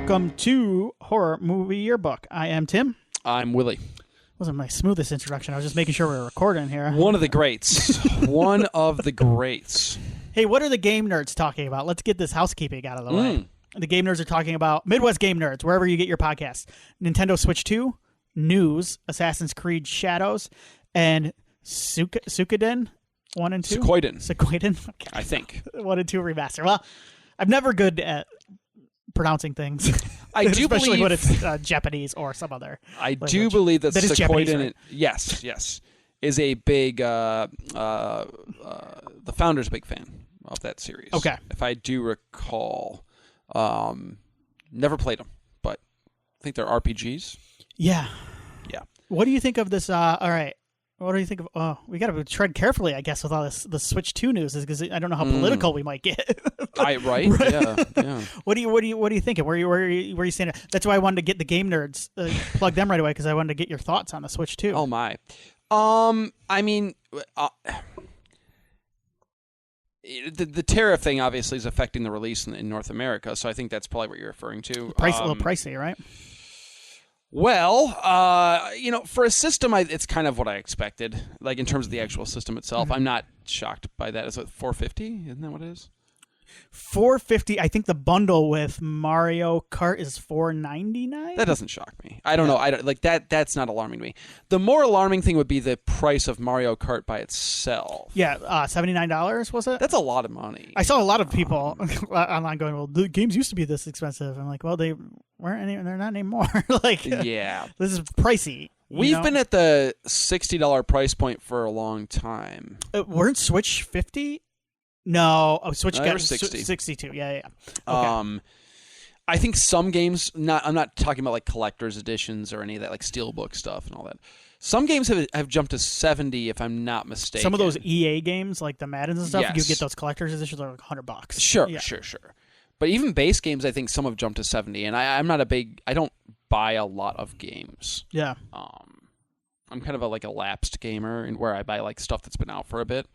Welcome to Horror Movie Yearbook. I am Tim. I'm Willie. Wasn't my smoothest introduction. I was just making sure we were recording here. One of the greats. One of the greats. Hey, what are the game nerds talking about? Let's get this housekeeping out of the way. The game nerds are talking about Midwest Game Nerds, wherever you get your podcasts. Nintendo Switch 2, News, Assassin's Creed Shadows, and Suikoden 1 and 2? Suikoden? Okay. I think. 1 and 2 remaster. Well, I'm never good at pronouncing things. I do especially believe when it's Japanese or some other language. Do believe that is Japanese, Suikoden, right? yes, is a big, the founder's a big fan of that series. Okay. If I do recall. Never played them, but I think they're RPGs. Yeah. Yeah. What do you think of this? All right. What do you think of? Oh, we got to tread carefully, I guess, with all this. The Switch 2 news is because I don't know how political we might get. Right? Yeah. What do you think? Where you standing? That's why I wanted to get the game nerds, plug them right away because I wanted to get your thoughts on the Switch 2. Oh my. I mean, the tariff thing obviously is affecting the release in North America, so I think that's probably what you're referring to. A little pricey, right? Well, for a system, it's kind of what I expected. Like in terms of the actual system itself, I'm not shocked by that. Is it $450? Isn't that what it is? $450. I think the bundle with Mario Kart is $499. That doesn't shock me. I don't know. I don't like that. That's not alarming to me. The more alarming thing would be the price of Mario Kart by itself. Yeah, $79 was it? That's a lot of money. I saw a lot of people online going, "Well, the games used to be this expensive." I'm like, "Well, they weren't. They're not anymore." Yeah, this is pricey. We've been at the $60 price point for a long time. Weren't Switch 50? No, Switch got 60. 62. Yeah. Okay. I think some games. I'm not talking about like collector's editions or any of that like steelbook stuff and all that. Some games have jumped to 70, if I'm not mistaken. Some of those EA games, like the Maddens and stuff, yes. You get those collector's editions are like $100. Sure, yeah. sure. But even base games, I think some have jumped to 70, and I'm not I don't buy a lot of games. Yeah. I'm kind of a lapsed gamer, and where I buy like stuff that's been out for a bit.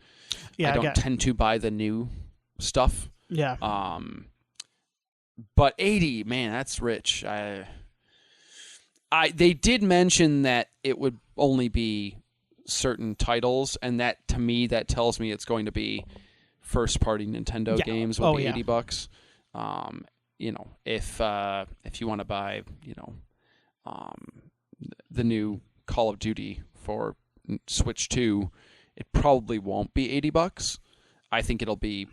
Yeah, I don't tend to buy the new stuff. Yeah. But 80, man, that's rich. They did mention that it would only be certain titles, and that to me that tells me it's going to be first-party Nintendo games will be $80. If you want to buy, the new Call of Duty for Switch 2, it probably won't be $80. I think it'll be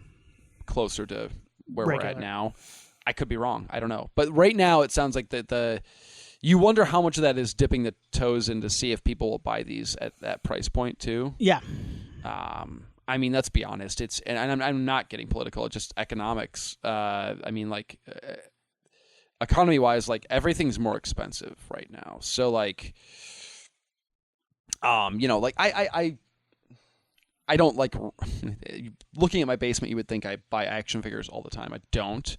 closer to where we're at now. I could be wrong. I don't know. But right now it sounds like you wonder how much of that is dipping the toes in to see if people will buy these at that price point too. Yeah. I mean, let's be honest. And I'm not getting political. It's just economics. Economy-wise, like everything's more expensive right now. So I don't like looking at my basement. You would think I buy action figures all the time. I don't.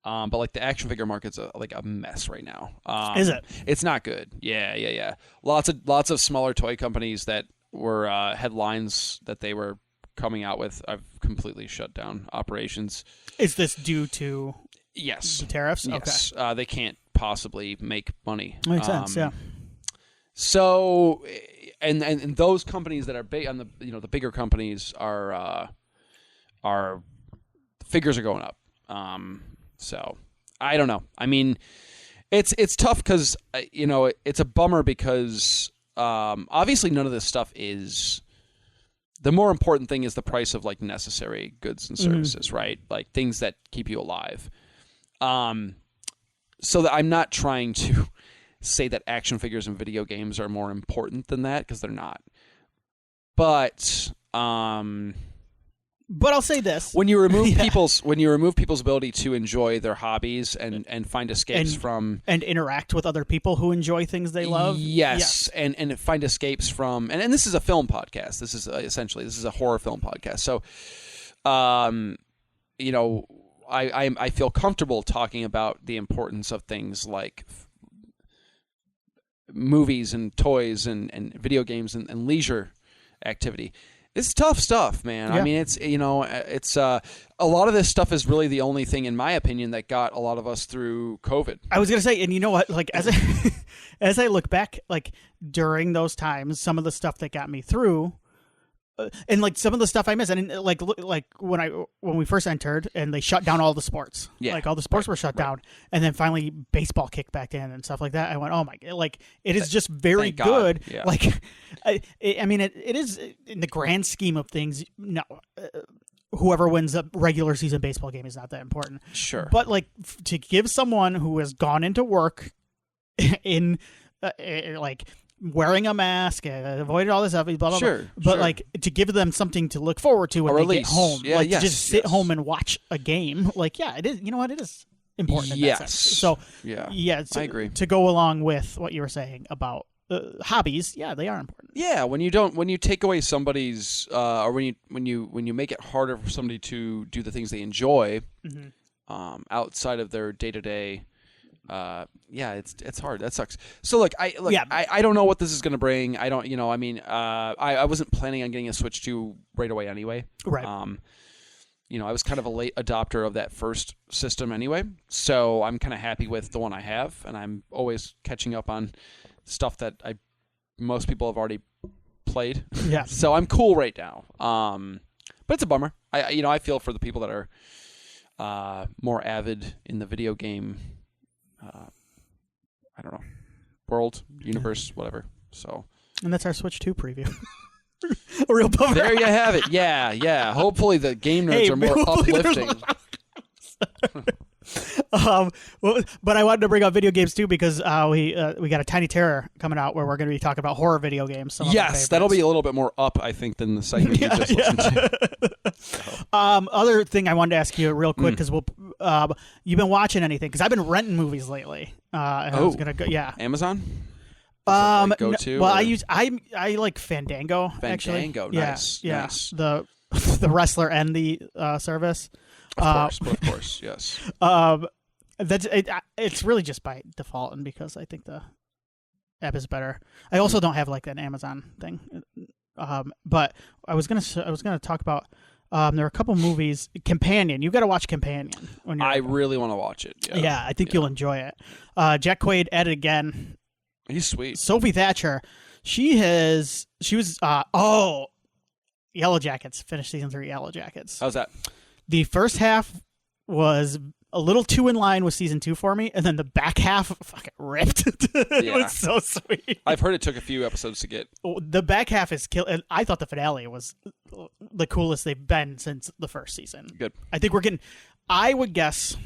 But like the action figure market's a mess right now. Is it? It's not good. Yeah. Lots of smaller toy companies that were headlines that they were coming out with. I've completely shut down operations. Is this due to the tariffs? Yes. Okay. They can't possibly make money. Makes sense. Yeah. So, and those companies that are big on the bigger companies are figures are going up. So I don't know. I mean, it's tough because it's a bummer because obviously none of this stuff is. The more important thing is the price of like necessary goods and services, right? Like things that keep you alive. So that I'm not trying to say that action figures and video games are more important than that because they're not. But I'll say this: when you remove people's ability to enjoy their hobbies and find escapes from and interact with other people who enjoy things they love, yes. and find escapes from and this is a film podcast. This is essentially a horror film podcast. So, I feel comfortable talking about the importance of things like movies and toys and video games and leisure activity. It's tough stuff, man. Yeah. I mean, it's a lot of this stuff is really the only thing, in my opinion, that got a lot of us through COVID. I was gonna say, and you know what? Like as as I look back, like during those times, some of the stuff that got me through, and like some of the stuff I missed, and like when we first entered, and they shut down all the sports. Yeah. Like all the sports were shut down, and then finally baseball kicked back in and stuff like that. I went, oh my, like it is just very good. Yeah. Like, I mean, it is in the grand scheme of things. No. Whoever wins a regular season baseball game is not that important. Sure. But like to give someone who has gone into work in like wearing a mask, avoided all this stuff, blah, blah, blah. Sure. But like to give them something to look forward to when they get home. Yeah, like yes, to just sit home and watch a game. Like, yeah, it is. You know what? It is important. In that sense. So yeah, I agree. To go along with what you were saying about hobbies, yeah, they are important. Yeah, when you take away somebody's, or when you make it harder for somebody to do the things they enjoy, outside of their day-to-day, it's hard. That sucks. So look, I don't know what this is going to bring. I don't, I wasn't planning on getting a Switch 2 right away anyway. Right. I was kind of a late adopter of that first system anyway, so I'm kind of happy with the one I have, and I'm always catching up on stuff that most people have already played. Yeah. So I'm cool right now. But it's a bummer. I feel for the people that are more avid in the video game, I don't know, world, universe, whatever. So. And that's our Switch 2 preview. A real bummer. There you have it. Yeah. Hopefully the game nerds are more uplifting. But I wanted to bring up video games too because we got a Tiny Terror coming out where we're going to be talking about horror video games. Yes, that'll be a little bit more up, I think, than the segment you just listened to. So. Other thing I wanted to ask you real quick because you've been watching anything? Because I've been renting movies lately. And I was gonna go, Amazon. Go to. Well, I like Fandango. Actually, nice. Yeah. Nice. The wrestler and the service. Of course, yes. That's it. It's really just by default, and because I think the app is better. I also don't have like an Amazon thing. But I was gonna talk about. There are a couple movies. Companion. You got to watch Companion. I really want to watch it. Yeah, I think you'll enjoy it. Jack Quaid at it again. He's sweet. Sophie Thatcher. She was. Yellow Jackets. Finished season 3. Yellow Jackets. How's that? The first half was a little too in line with season 2 for me, and then the back half fucking ripped. It was so sweet. I've heard it took a few episodes to get. The back half is and I thought the finale was the coolest they've been since the first season. Good. I think I would guess,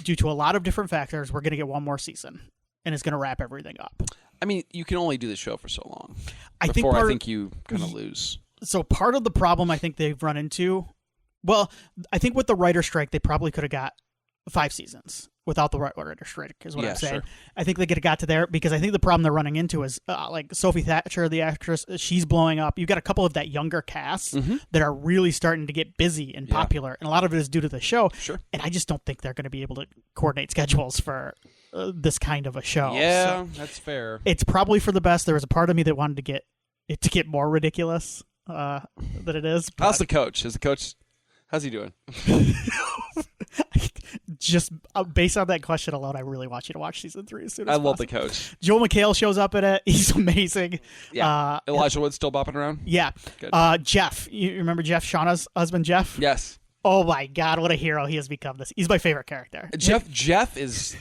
due to a lot of different factors, we're going to get one more season, and it's going to wrap everything up. I mean, you can only do the show for so long. I think you kind of lose. So part of the problem I think they've run into. Well, I think with the writer strike, they probably could have got 5 seasons without the writer strike, is what I'm saying. Sure. I think they could have got to there because I think the problem they're running into is like Sophie Thatcher, the actress, she's blowing up. You've got a couple of that younger cast that are really starting to get busy and popular, and a lot of it is due to the show. Sure. And I just don't think they're going to be able to coordinate schedules for this kind of a show. Yeah, so that's fair. It's probably for the best. There was a part of me that wanted to get it to get more ridiculous than it is. How's the coach? How's he doing? Just based on that question alone, I really want you to watch season 3 as soon as possible. I love the coach. Joel McHale shows up in it. He's amazing. Yeah. Elijah Wood's still bopping around? Yeah. Good. Jeff. You remember Jeff, Shauna's husband, Jeff? Yes. Oh my God, what a hero he has become. He's my favorite character. Jeff is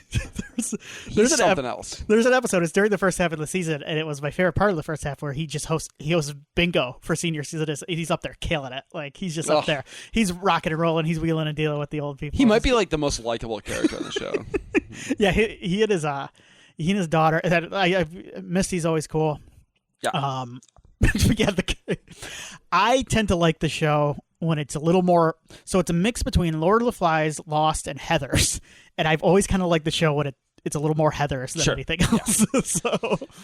there's something else. There's an episode, it's during the first half of the season, and it was my favorite part of the first half where he hosts bingo for senior season. He's up there killing it. Like he's just up there. He's rocking and rolling, he's wheeling and dealing with the old people. He might be like the most likable character on the show. Yeah, he and his daughter. Misty's always cool. Yeah. I tend to like the show when it's a little more, so it's a mix between Lord of the Flies, Lost, and Heathers, and I've always kind of liked the show when it's a little more Heathers than anything else.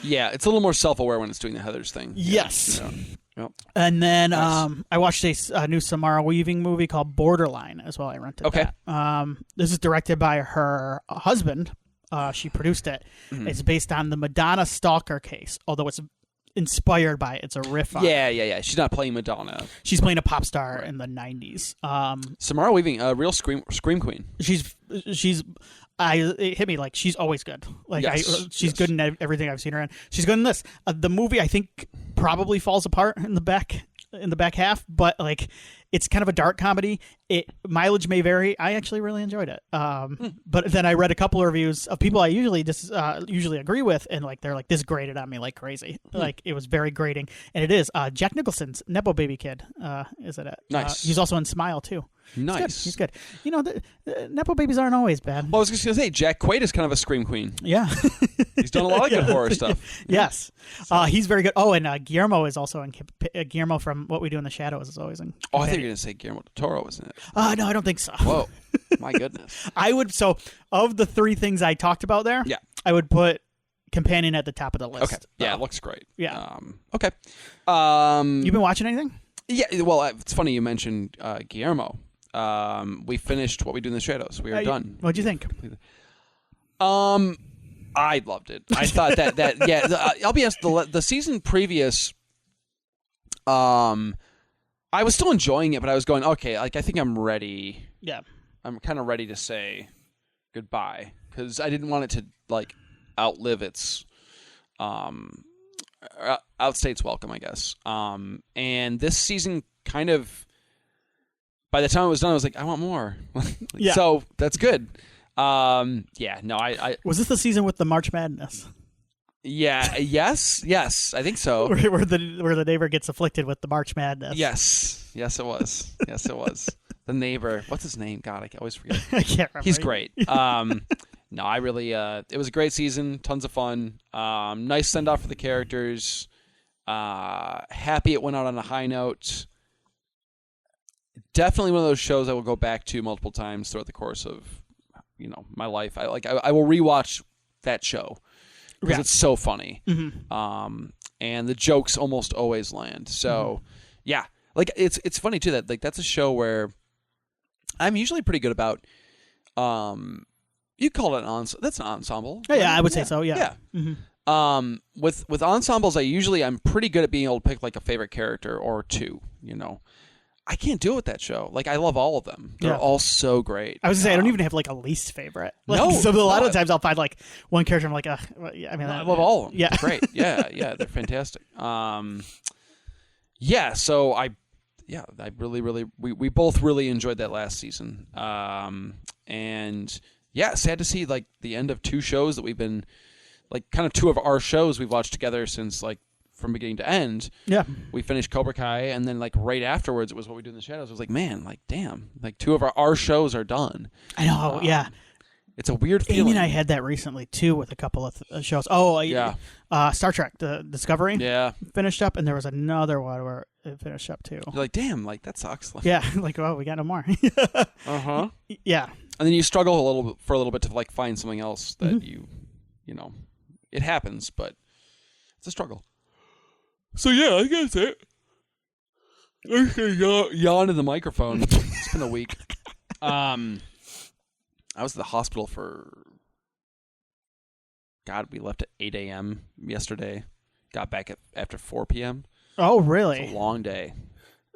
Yeah, it's a little more self-aware when it's doing the Heathers thing. Yes. Yeah. Yep. And then I watched a new Samara Weaving movie called Borderline as well. I rented that. This is directed by her husband. She produced it. Mm-hmm. It's based on the Madonna stalker case, although inspired by it. It's a riff on it. Yeah. She's not playing Madonna. She's playing a pop star in the 90s. Samara Weaving, a real scream queen. It hit me like she's always good. Like she's good in everything I've seen her in. She's good in this. The movie I think probably falls apart in the back half, but like it's kind of a dark comedy. Mileage may vary. I actually really enjoyed it. But then I read a couple of reviews of people I usually agree with, and like they're like, this grated on me like crazy. Like it was very grating, and it is. Jack Nicholson's Nepo Baby kid is in it. Nice. He's also in Smile too. Nice. He's good. You know, the Nepo babies aren't always bad. Well, I was just going to say, Jack Quaid is kind of a scream queen. Yeah. He's done a lot of good horror stuff. Yes. He's very good. Oh, and Guillermo is also in... Guillermo from What We Do in the Shadows is always in... Oh, I think you were going to say Guillermo del Toro, wasn't it? No, I don't think so. Whoa. My goodness. So, of the three things I talked about there, I would put Companion at the top of the list. Okay. Yeah, it looks great. Yeah. Okay. You been watching anything? Yeah, well, it's funny you mentioned Guillermo. We finished What We Do in the Shadows. We are done. What'd you think? I loved it. I thought that I'll be honest, the season previous, I was still enjoying it, but I was going, okay, like I think I'm ready. Yeah. I'm kind of ready to say goodbye because I didn't want it to like outlive its outstay its welcome, I guess. And this season kind of, by the time it was done, I was like, I want more. Yeah. So that's good. I was this the season with the March Madness? Yeah. Yes, I think so. where the neighbor gets afflicted with the March Madness. Yes, it was. The neighbor. What's his name? God, I always forget. I can't remember. He's great. No, I really. It was a great season. Tons of fun. Nice send off for the characters. Happy it went out on a high note. Definitely one of those shows I will go back to multiple times throughout the course of, my life. I will rewatch that show because it's so funny. Mm-hmm. And the jokes almost always land. So, like it's funny too that like that's a show where I'm usually pretty good about. You call it an ensemble. That's an ensemble. Yeah, I would say so. Yeah. Yeah. Mm-hmm. With ensembles, I'm pretty good at being able to pick like a favorite character or two. I can't do it with that show. Like, I love all of them. They're all so great. I was going to say, I don't even have, like, a least favorite. Like, no. So a lot of times I'll find, like, one character I'm like, I love all of them. Yeah. Great. Yeah, they're fantastic. So I really, really, we both really enjoyed that last season. And, sad to see, like, the end of two shows that we've been, like, kind of two of our shows we've watched together since, like, from beginning to end. Yeah. We finished Cobra Kai, and then like right afterwards it was What We Do in the Shadows. I was like, man, like damn, like two of our shows are done. I know, yeah. It's a weird feeling. Amy and I had that recently too with a couple of shows. Star Trek, the Discovery. Yeah. Finished up, and there was another one where it finished up too. You're like, damn, like that sucks. Yeah, like we got no more. Yeah. And then you struggle for a little bit to like find something else that it happens, but it's a struggle. So I guess it. Yawn in the microphone. It's been a week. I was at the hospital for. God, we left at 8 a.m. yesterday. Got back after 4 p.m. Oh, really? It's a long day.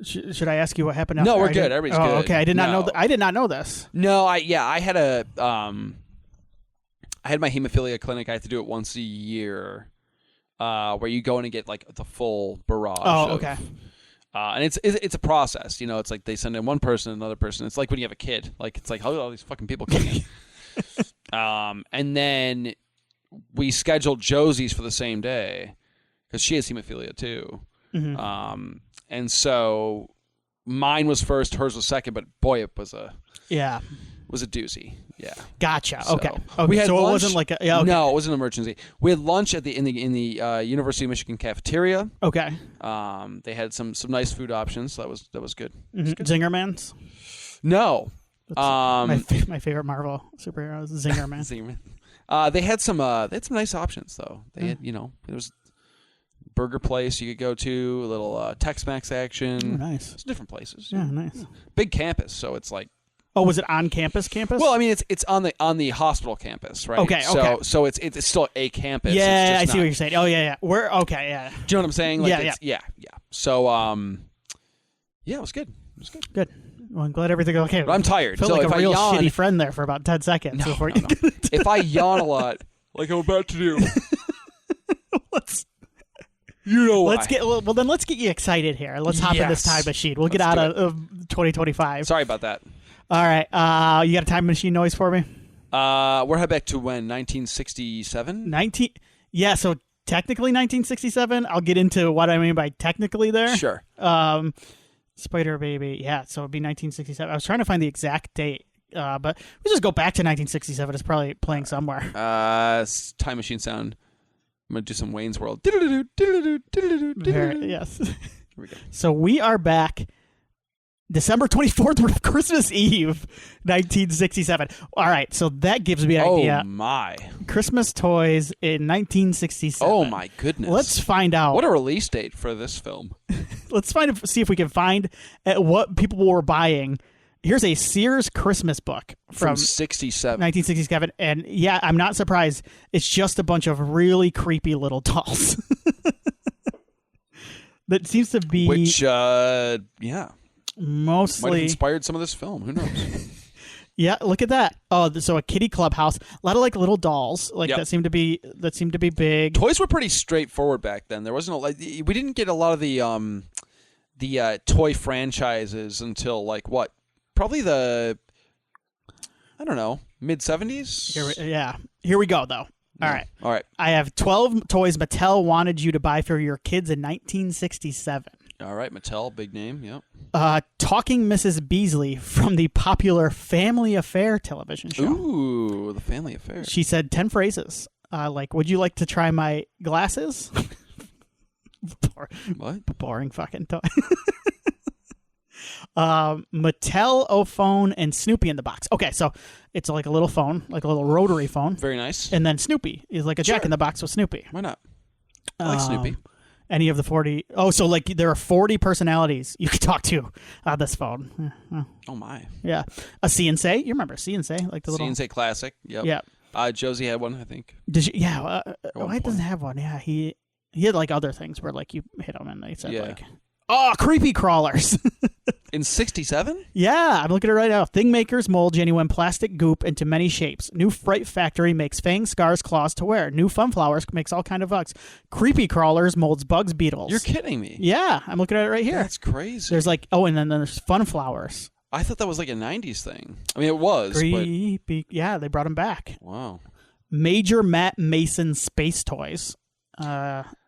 Should I ask you what happened? No, we're good. Everybody's good. Okay, I did not know. I did not know this. No, I had a. I had my hemophilia clinic. I have to do it once a year. Where you go in and get like the full barrage. Oh, okay. And it's a process, It's like they send in one person, another person. It's like when you have a kid. Like it's like how all these fucking people coming in. And then we scheduled Josie's for the same day because she has hemophilia too. Mm-hmm. And so mine was first, hers was second. But boy, it was a doozy. Yeah. Gotcha. So, okay. We had so lunch. It wasn't like No, it wasn't an emergency. We had lunch in the University of Michigan cafeteria. Okay. They had some nice food options. So that was good. Mm-hmm. Was good. Zingerman's? No. My favorite Marvel superhero is Zingerman. Zingerman. They had some nice options though. They had there was burger place you could go to, a little Tex-Mex action. Oh, nice. It's different places. Yeah, nice. Big campus, so it's like Oh, was it on campus? Well, I mean, it's on the hospital campus, right? Okay. So it's still a campus. Yeah, it's just I see what you're saying. Oh, yeah. We're okay. Yeah. Do you know what I'm saying? Like, yeah. So, yeah, it was good. Good. Well, I'm glad everything okay. But I'm tired. Felt so like if a real I yawn, shitty friend there for about 10 seconds before you. If I yawn a lot, like I'm about to do, you know why. Let's get you excited here. Let's hop in this time machine. We'll get out of 2025. Sorry about that. All right. You got a time machine noise for me? We're headed back to when? 1967? Yeah, so technically 1967. I'll get into what I mean by technically there. Sure. Spider Baby. Yeah, so it'd be 1967. I was trying to find the exact date, but we just go back to 1967. It's probably playing somewhere. Time machine sound. I'm going to do some Wayne's World. Yes. Here we go. So we are back December 24th, Christmas Eve, 1967. All right, so that gives me an idea. Oh, my. Christmas toys in 1967. Oh, my goodness. Let's find out. What a release date for this film. Let's see if we can find what people were buying. Here's a Sears Christmas book from 1967. And yeah, I'm not surprised. It's just a bunch of really creepy little dolls. That seems to be... Which, yeah. Mostly... Might have inspired some of this film. Who knows? Yeah, look at that. Oh, so a kiddie clubhouse. A lot of like little dolls that seemed to be big. Toys were pretty straightforward back then. There wasn't we didn't get a lot of the toy franchises until like what? Probably I don't know, mid-70s? Here we go, though. All right. I have 12 toys Mattel wanted you to buy for your kids in 1967. All right, Mattel, big name, yep. Talking Mrs. Beasley from the popular Family Affair television show. Ooh, the Family Affair. She said 10 phrases. Like, would you like to try my glasses? What? Boring fucking toy. Mattel, O-Phone, and Snoopy in the box. Okay, so it's like a little phone, like a little rotary phone. Very nice. And then Snoopy is like a Jack in the Box with Snoopy. Why not? I like Snoopy. Any of the 40... Oh, so like there are 40 personalities you could talk to on this phone. Oh, my. Yeah. A See and Say. You remember See and Say? Like the little... See and Say classic. Yep. Yeah. Josie had one, I think. Did you? Yeah. Why doesn't have one? Yeah, he had like other things where like you hit them and they said like... Oh, creepy crawlers. In 67? Yeah, I'm looking at it right now. Thing makers mold genuine plastic goop into many shapes. New Fright Factory makes fangs, scars, claws to wear. New Fun Flowers makes all kind of bugs. Creepy crawlers molds bugs, beetles. You're kidding me. Yeah, I'm looking at it right here. That's crazy. There's like, and then there's Fun Flowers. I thought that was like a 90s thing. I mean, it was. Creepy. But... Yeah, they brought them back. Wow. Major Matt Mason space toys.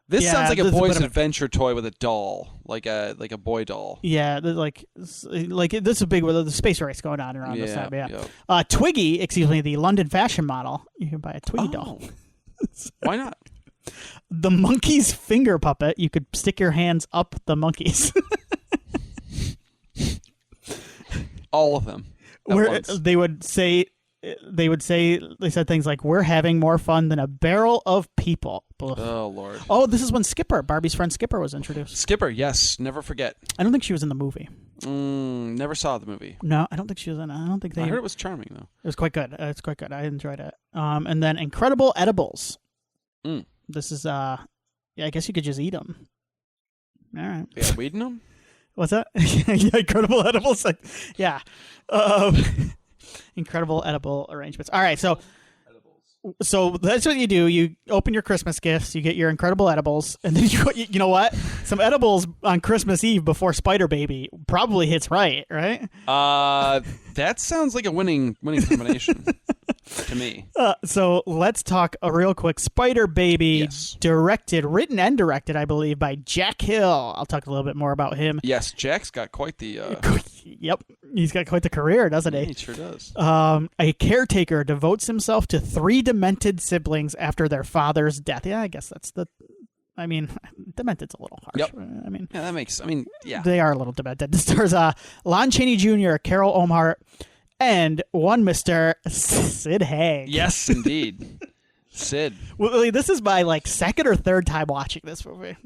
This sounds like a boy's adventure toy with a doll, like a boy doll. Yeah, like this is big with the space race going on around this time. Yeah. Twiggy, excuse me, the London fashion model. You can buy a Twiggy doll. Why not? The monkey's finger puppet. You could stick your hands up the monkeys. All of them. They said things like, "We're having more fun than a barrel of people." Ugh. Oh, Lord. Oh, this is when Skipper, Barbie's friend Skipper, was introduced. Skipper, yes. Never forget. I don't think she was in the movie. Never saw the movie. No, I don't think she was in it. I heard it was charming, though. It was quite good. It's quite good. I enjoyed it. And then Incredible Edibles. This is, I guess you could just eat them. All right. Yeah, weeding them? What's that? Yeah, Incredible Edibles. Yeah. Incredible edible arrangements. All right, so that's what you do. You open your Christmas gifts, you get your Incredible Edibles, and then you know what? Some edibles on Christmas Eve before Spider Baby probably hits right? That sounds like a winning combination to me. So let's talk a real quick. Spider Baby, written and directed, I believe, by Jack Hill. I'll talk a little bit more about him. Yes, Jack's got quite the... Yep, he's got quite the career, doesn't he? He sure does. A caretaker devotes himself to 3 demented siblings after their father's death. Yeah, I guess that's demented's a little harsh. Yep. They are a little demented. This stars Lon Chaney Jr., Carol Omhart, and one Mr. Sid Haig. Yes, indeed. Sid. Well, this is my second or third time watching this movie.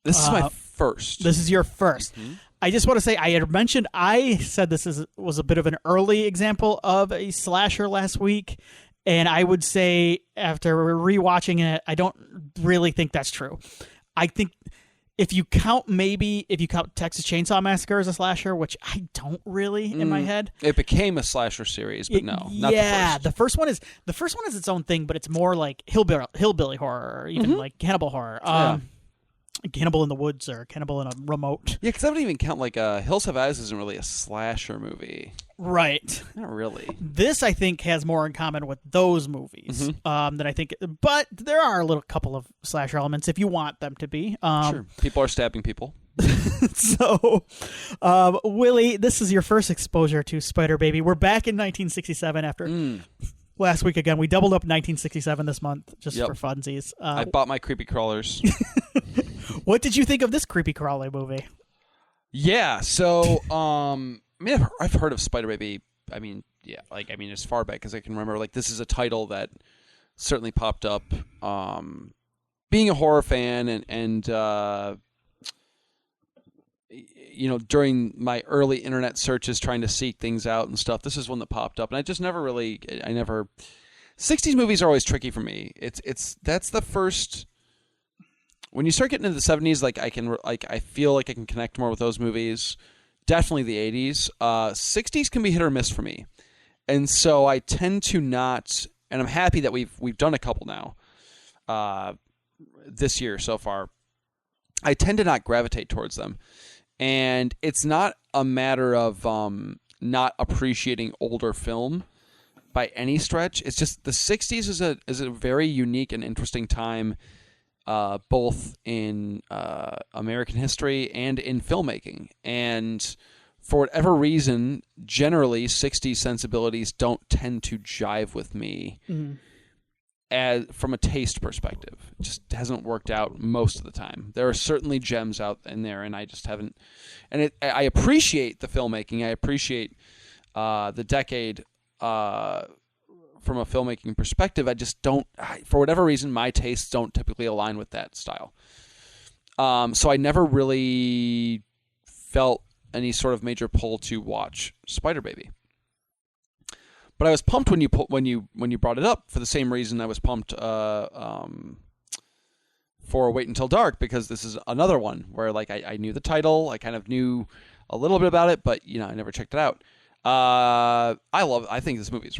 This is my first. This is your first. Mm-hmm. I just want to say I said this was a bit of an early example of a slasher last week, and I would say after rewatching it, I don't really think that's true. I think if you count Texas Chainsaw Massacre as a slasher, which I don't really in my head. It became a slasher series, but not the first. The first one is its own thing, but it's more like hillbilly-horror, or even like cannibal-horror. Cannibal in the Woods or Cannibal in a Remote. Yeah, because I don't even count Hills Have Eyes isn't really a slasher movie. Right. Not really. This, I think, has more in common with those movies than I think. But there are a couple of slasher elements if you want them to be. Sure. People are stabbing people. So, Willie, this is your first exposure to Spider Baby. We're back in 1967 after... Last week again, we doubled up 1967 this month just for funsies. I bought my creepy crawlers. What did you think of this creepy crawly movie? Yeah, so I've heard of Spider Baby. As far back as I can remember. This is a title that certainly popped up. Being a horror fan and during my early internet searches trying to seek things out and stuff, this is one that popped up, and I just never 60s movies are always tricky for me. That's the first, when you start getting into the 70s, I feel like I can connect more with those movies. Definitely the 80s. 60s can be hit or miss for me. And so I tend to not, and I'm happy that we've done a couple now this year so far. I tend to not gravitate towards them. And it's not a matter of not appreciating older film by any stretch. It's just the 60s is a very unique and interesting time, both in American history and in filmmaking. And for whatever reason, generally 60s sensibilities don't tend to jive with me. As from a taste perspective. It just hasn't worked out most of the time. There are certainly gems out in there, and I just haven't. And I appreciate the filmmaking. I appreciate the decade from a filmmaking perspective. I just don't, for whatever reason, my tastes don't typically align with that style. So I never really felt any sort of major pull to watch Spider Baby. But I was pumped when you brought it up for the same reason I was pumped for Wait Until Dark, because this is another one where I knew the title, I kind of knew a little bit about it, but I never checked it out. I think this movie is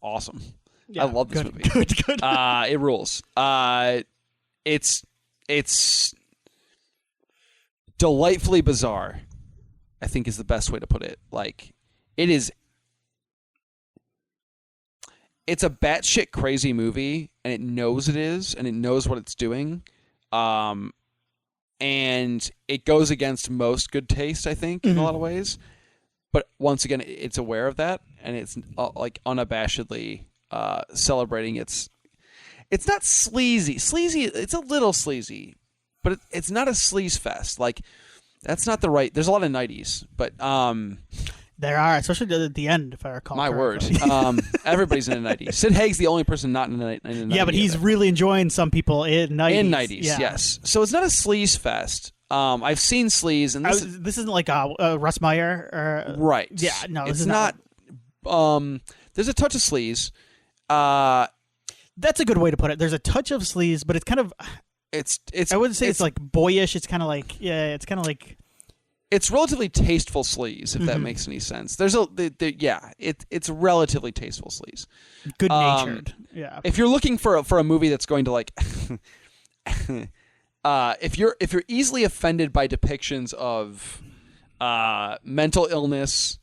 awesome. Yeah, I love this movie. Good. It rules. It's delightfully bizarre, I think is the best way to put it. It is. It's a batshit crazy movie, and it knows it is, and it knows what it's doing. And it goes against most good taste, I think, in a lot of ways. But once again, it's aware of that, and it's unabashedly celebrating its... It's not sleazy. Sleazy, it's a little sleazy, but it's not a sleaze fest. That's not the right... There's a lot of 90s, but... There are, especially at the end, if I recall. My word. Everybody's in the 90s. Sid Haig's the only person not in the 90s. Yeah, but he's really enjoying some people in 90s. In 90s, yes. So it's not a sleaze fest. I've seen sleaze. And this isn't like Russ Meyer. Right. Yeah, no, it's not. There's a touch of sleaze. That's a good way to put it. There's a touch of sleaze, but it's kind of... It's. I wouldn't say it's boyish. It's kind of it's kind of like... It's relatively tasteful sleaze, if that makes any sense. It's relatively tasteful sleaze. Good natured. Yeah. If you're looking for a movie that's going to if you're easily offended by depictions of mental illness,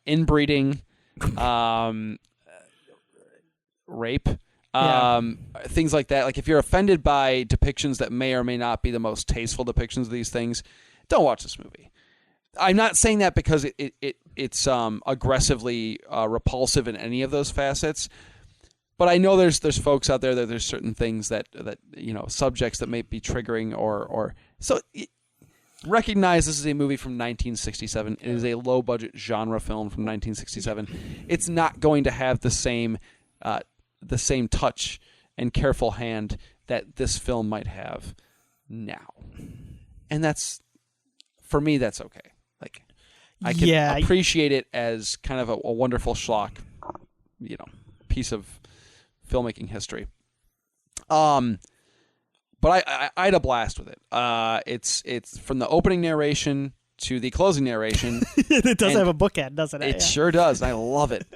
inbreeding, rape, things like that. If you're offended by depictions that may or may not be the most tasteful depictions of these things, don't watch this movie. I'm not saying that because it's aggressively repulsive in any of those facets, but I know there's folks out there that there's certain things that subjects that may be triggering or so. Recognize this is a movie from 1967. It is a low budget genre film from 1967. It's not going to have the same touch and careful hand that this film might have now. And that's for me, that's okay. Like, I can appreciate it as kind of a wonderful schlock, piece of filmmaking history. But I had a blast with it. It's from the opening narration to the closing narration. It does have a bookend, doesn't it? It sure does. And I love it.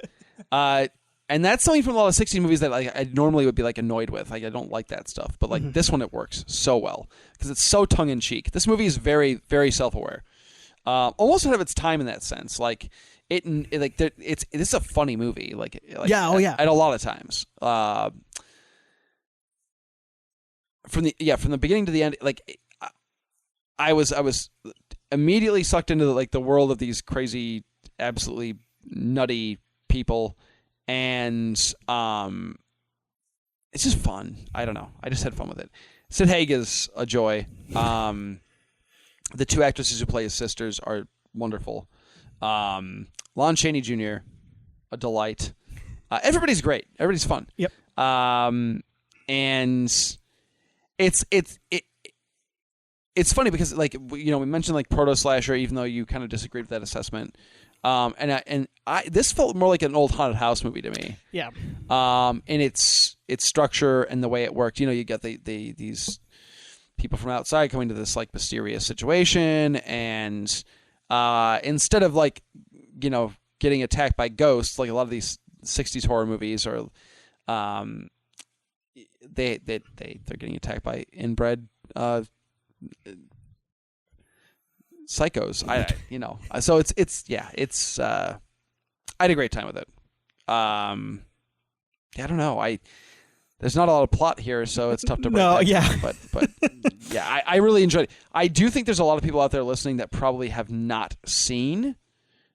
And that's something from a lot of 60s movies that I normally would be like annoyed with. Like, I don't like that stuff. But like this one, it works so well because it's so tongue in cheek. This movie is very, very self-aware. Almost ahead of its time in that sense. Like this is a funny movie. At a lot of times. From the beginning to the end, like I was immediately sucked into the world of these crazy, absolutely nutty people. And it's just fun. I don't know. I just had fun with it. Sid Haig is a joy. The two actresses who play his sisters are wonderful. Lon Chaney Jr., a delight. Everybody's great. Everybody's fun. Yep. And it's funny because we mentioned like proto-slasher, even though you kind of disagreed with that assessment. And this felt more like an old haunted house movie to me. Yeah. In its structure and the way it worked. You get these people from outside coming to this like mysterious situation, and instead of getting attacked by ghosts like a lot of these 60s horror movies, or they're getting attacked by inbred psychos. So it's I had a great time with it. I don't know. There's not a lot of plot here, so it's tough to break that down, but yeah, I really enjoyed it. I do think there's a lot of people out there listening that probably have not seen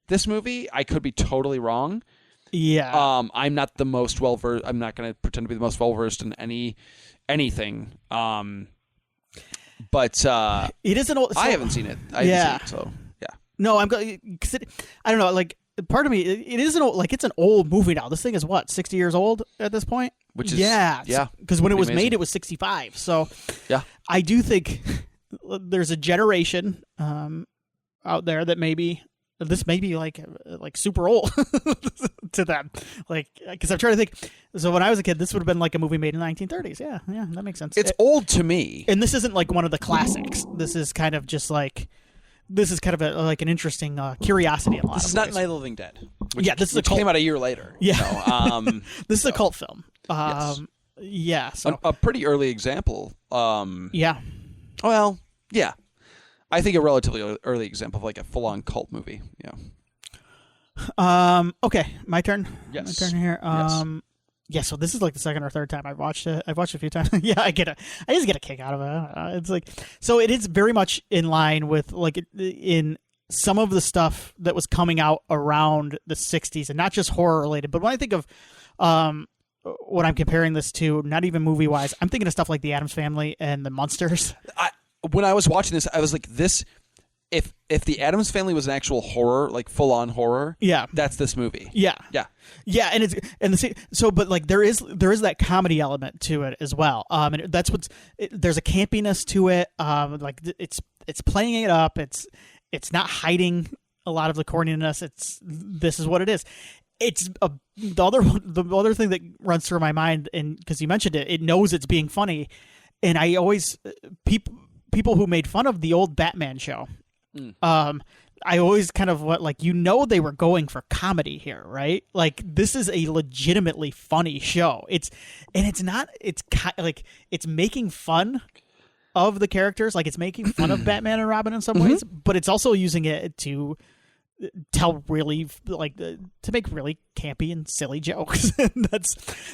this movie. I could be totally wrong. Yeah. I'm not the most well-versed. I'm not going to pretend to be the most well-versed in anything. But it is an old. I haven't seen it. I haven't seen it, so yeah. No, I'm going because I don't know. Like, part of me, it is an old. Like, it's an old movie now. This thing is what, 60 years old at this point. Which is because when it was made, it was 65. So yeah, I do think there's a generation out there that maybe this may be like super old to them. Like, because I'm trying to think. So when I was a kid, this would have been like a movie made in the 1930s. Yeah, that makes sense. It's old to me. And this isn't like one of the classics. This is kind of just like, this is kind of like an interesting curiosity in a lot of ways. This is not Night of the Living Dead. Which came out a year later. Yeah. This is a cult film. Yes. Yeah. So. A pretty early example. Yeah. Well, yeah. I think a relatively early example of like a full-on cult movie. Yeah. Okay, my turn. Yes. My turn here. Yeah. So this is like the second or third time I've watched it. I've watched it a few times. Yeah, I just get a kick out of it. It's like, so it is very much in line with like in some of the stuff that was coming out around the 60s, and not just horror related. But when I think of what I'm comparing this to, not even movie wise, I'm thinking of stuff like The Addams Family and The Munsters. When I was watching this, I was like, this. If The Addams Family was an actual horror, like full on horror, that's this movie. Yeah, but like there is that comedy element to it as well. And that's there's a campiness to it. Like it's playing it up. It's not hiding a lot of the corniness. This is what it is. It's the other thing that runs through my mind, and because you mentioned it, it knows it's being funny, and I always people who made fun of the old Batman show. I always kind of they were going for comedy here, right? Like, this is a legitimately funny show. It's making fun of the characters, like it's making fun of Batman and Robin in some ways, but it's also using it to tell really to make really campy and silly jokes.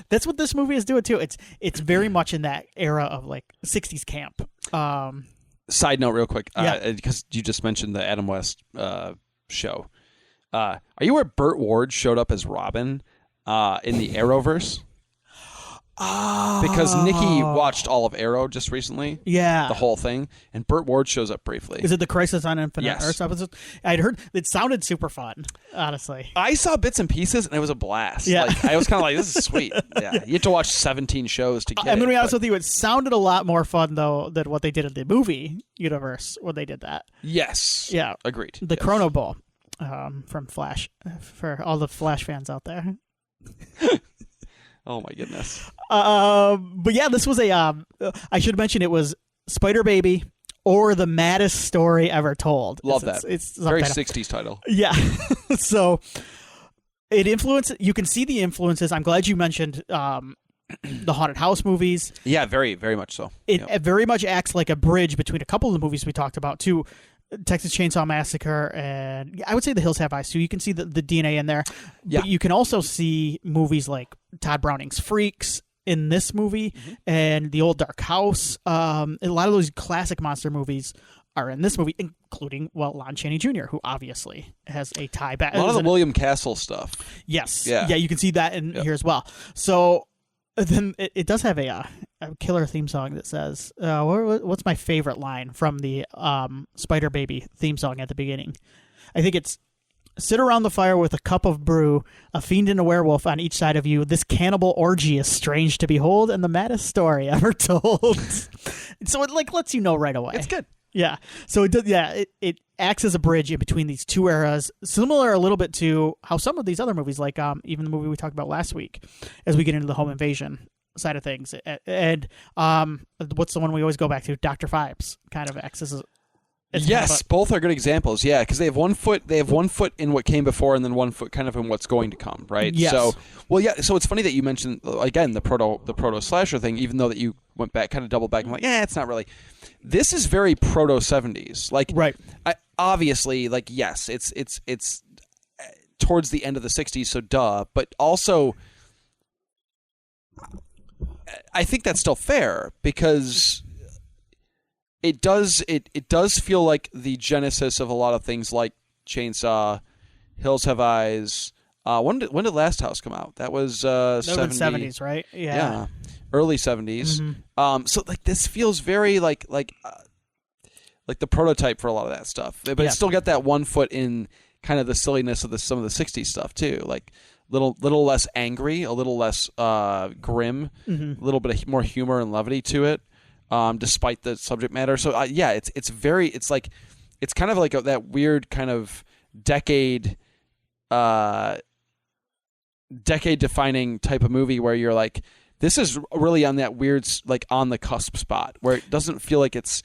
That's what this movie is doing too. It's very much in that era of like 60s camp. Side note real quick, because you just mentioned the Adam West show. Are you aware Burt Ward showed up as Robin in the Arrowverse? Because Nikki watched all of Arrow just recently. Yeah. The whole thing. And Burt Ward shows up briefly. Is it the Crisis on Infinite Yes. Earths episode? I'd heard it sounded super fun, honestly. I saw bits and pieces, and it was a blast. Yeah. Like, I was kind of like, this is sweet. Yeah. You have to watch 17 shows to get I'm going to be honest but... with you. It sounded a lot more fun, though, than what they did in the movie universe when they did that. Yes. Yeah. Agreed. The yes. Chrono Bowl from Flash, for all the Flash fans out there. Oh, my goodness. But yeah, this was I should mention it was Spider Baby or the maddest story ever told. Love that. It's very subtitle. 60s title. Yeah. So it influenced, you can see the influences. I'm glad you mentioned the haunted house movies. Yeah, very, very much so. It very much acts like a bridge between a couple of the movies we talked about too. Texas Chainsaw Massacre, and I would say The Hills Have Eyes too. You can see the DNA in there. Yeah. But you can also see movies like Todd Browning's Freaks in this movie, and The Old Dark House. A lot of those classic monster movies are in this movie, including, Lon Chaney Jr., who obviously has a tie back. A lot of the William Castle stuff. Yes. Yeah. Yeah, you can see that in here as well. So then it does have a killer theme song that says, what's my favorite line from the Spider Baby theme song at the beginning? I think it's, sit around the fire with a cup of brew, a fiend and a werewolf on each side of you. This cannibal orgy is strange to behold and the maddest story ever told. So it lets you know right away. It's good. Yeah. So it does. Yeah. It acts as a bridge in between these two eras, similar a little bit to how some of these other movies, like even the movie we talked about last week, as we get into the home invasion side of things, and what's the one we always go back to? Dr. Phibes kind of acts as yes, both are good examples. Yeah, because they have one foot in what came before, and then one foot kind of in what's going to come. Right. Yes. So, So it's funny that you mentioned again the proto-slasher thing, even though that you went back, kind of doubled back, and like, it's not really. This is very proto-70s. Like, right. Obviously, like, yes, it's towards the end of the 60s, so duh. But also, I think that's still fair because it does feel like the genesis of a lot of things like Chainsaw, Hills Have Eyes. When did Last House come out? That was 70s, right? Yeah, early 70s. Mm-hmm. So like this feels very like the prototype for a lot of that stuff, but it's still got that one foot in kind of the silliness of some of the 60s stuff too, like little less angry, a little less grim, a little bit more humor and levity to it, despite the subject matter. So it's kind of like that weird kind of decade defining type of movie where you're like, this is really on that weird like on the cusp spot where it doesn't feel like it's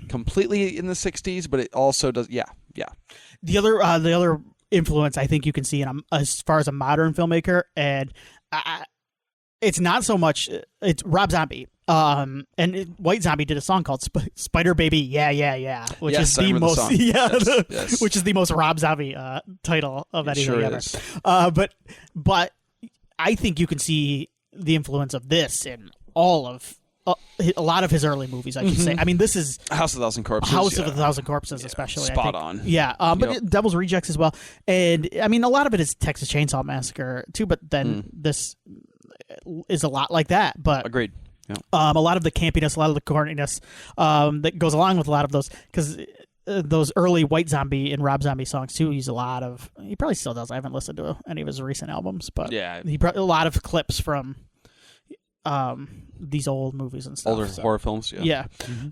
completely in the 60s, but it also does. Yeah. The other influence I think you can see in as far as a modern filmmaker, and it's not so much. It's Rob Zombie. White Zombie did a song called Spider Baby, yeah, which is the most yes. which is the most Rob Zombie title of anything sure ever. Is. But I think you can see the influence of this in all of a lot of his early movies, I should say. I mean, this is House of a Thousand Corpses. House of a Thousand Corpses, especially. Spot on. Yeah, but Devil's Rejects as well. And I mean, a lot of it is Texas Chainsaw Massacre too. But then this is a lot like that. But agreed. Yeah. A lot of the campiness, a lot of the corniness that goes along with a lot of those, because those early White Zombie and Rob Zombie songs too. He probably still does. I haven't listened to any of his recent albums, but he brought a lot of clips from these old movies and stuff. Older horror films. Yeah.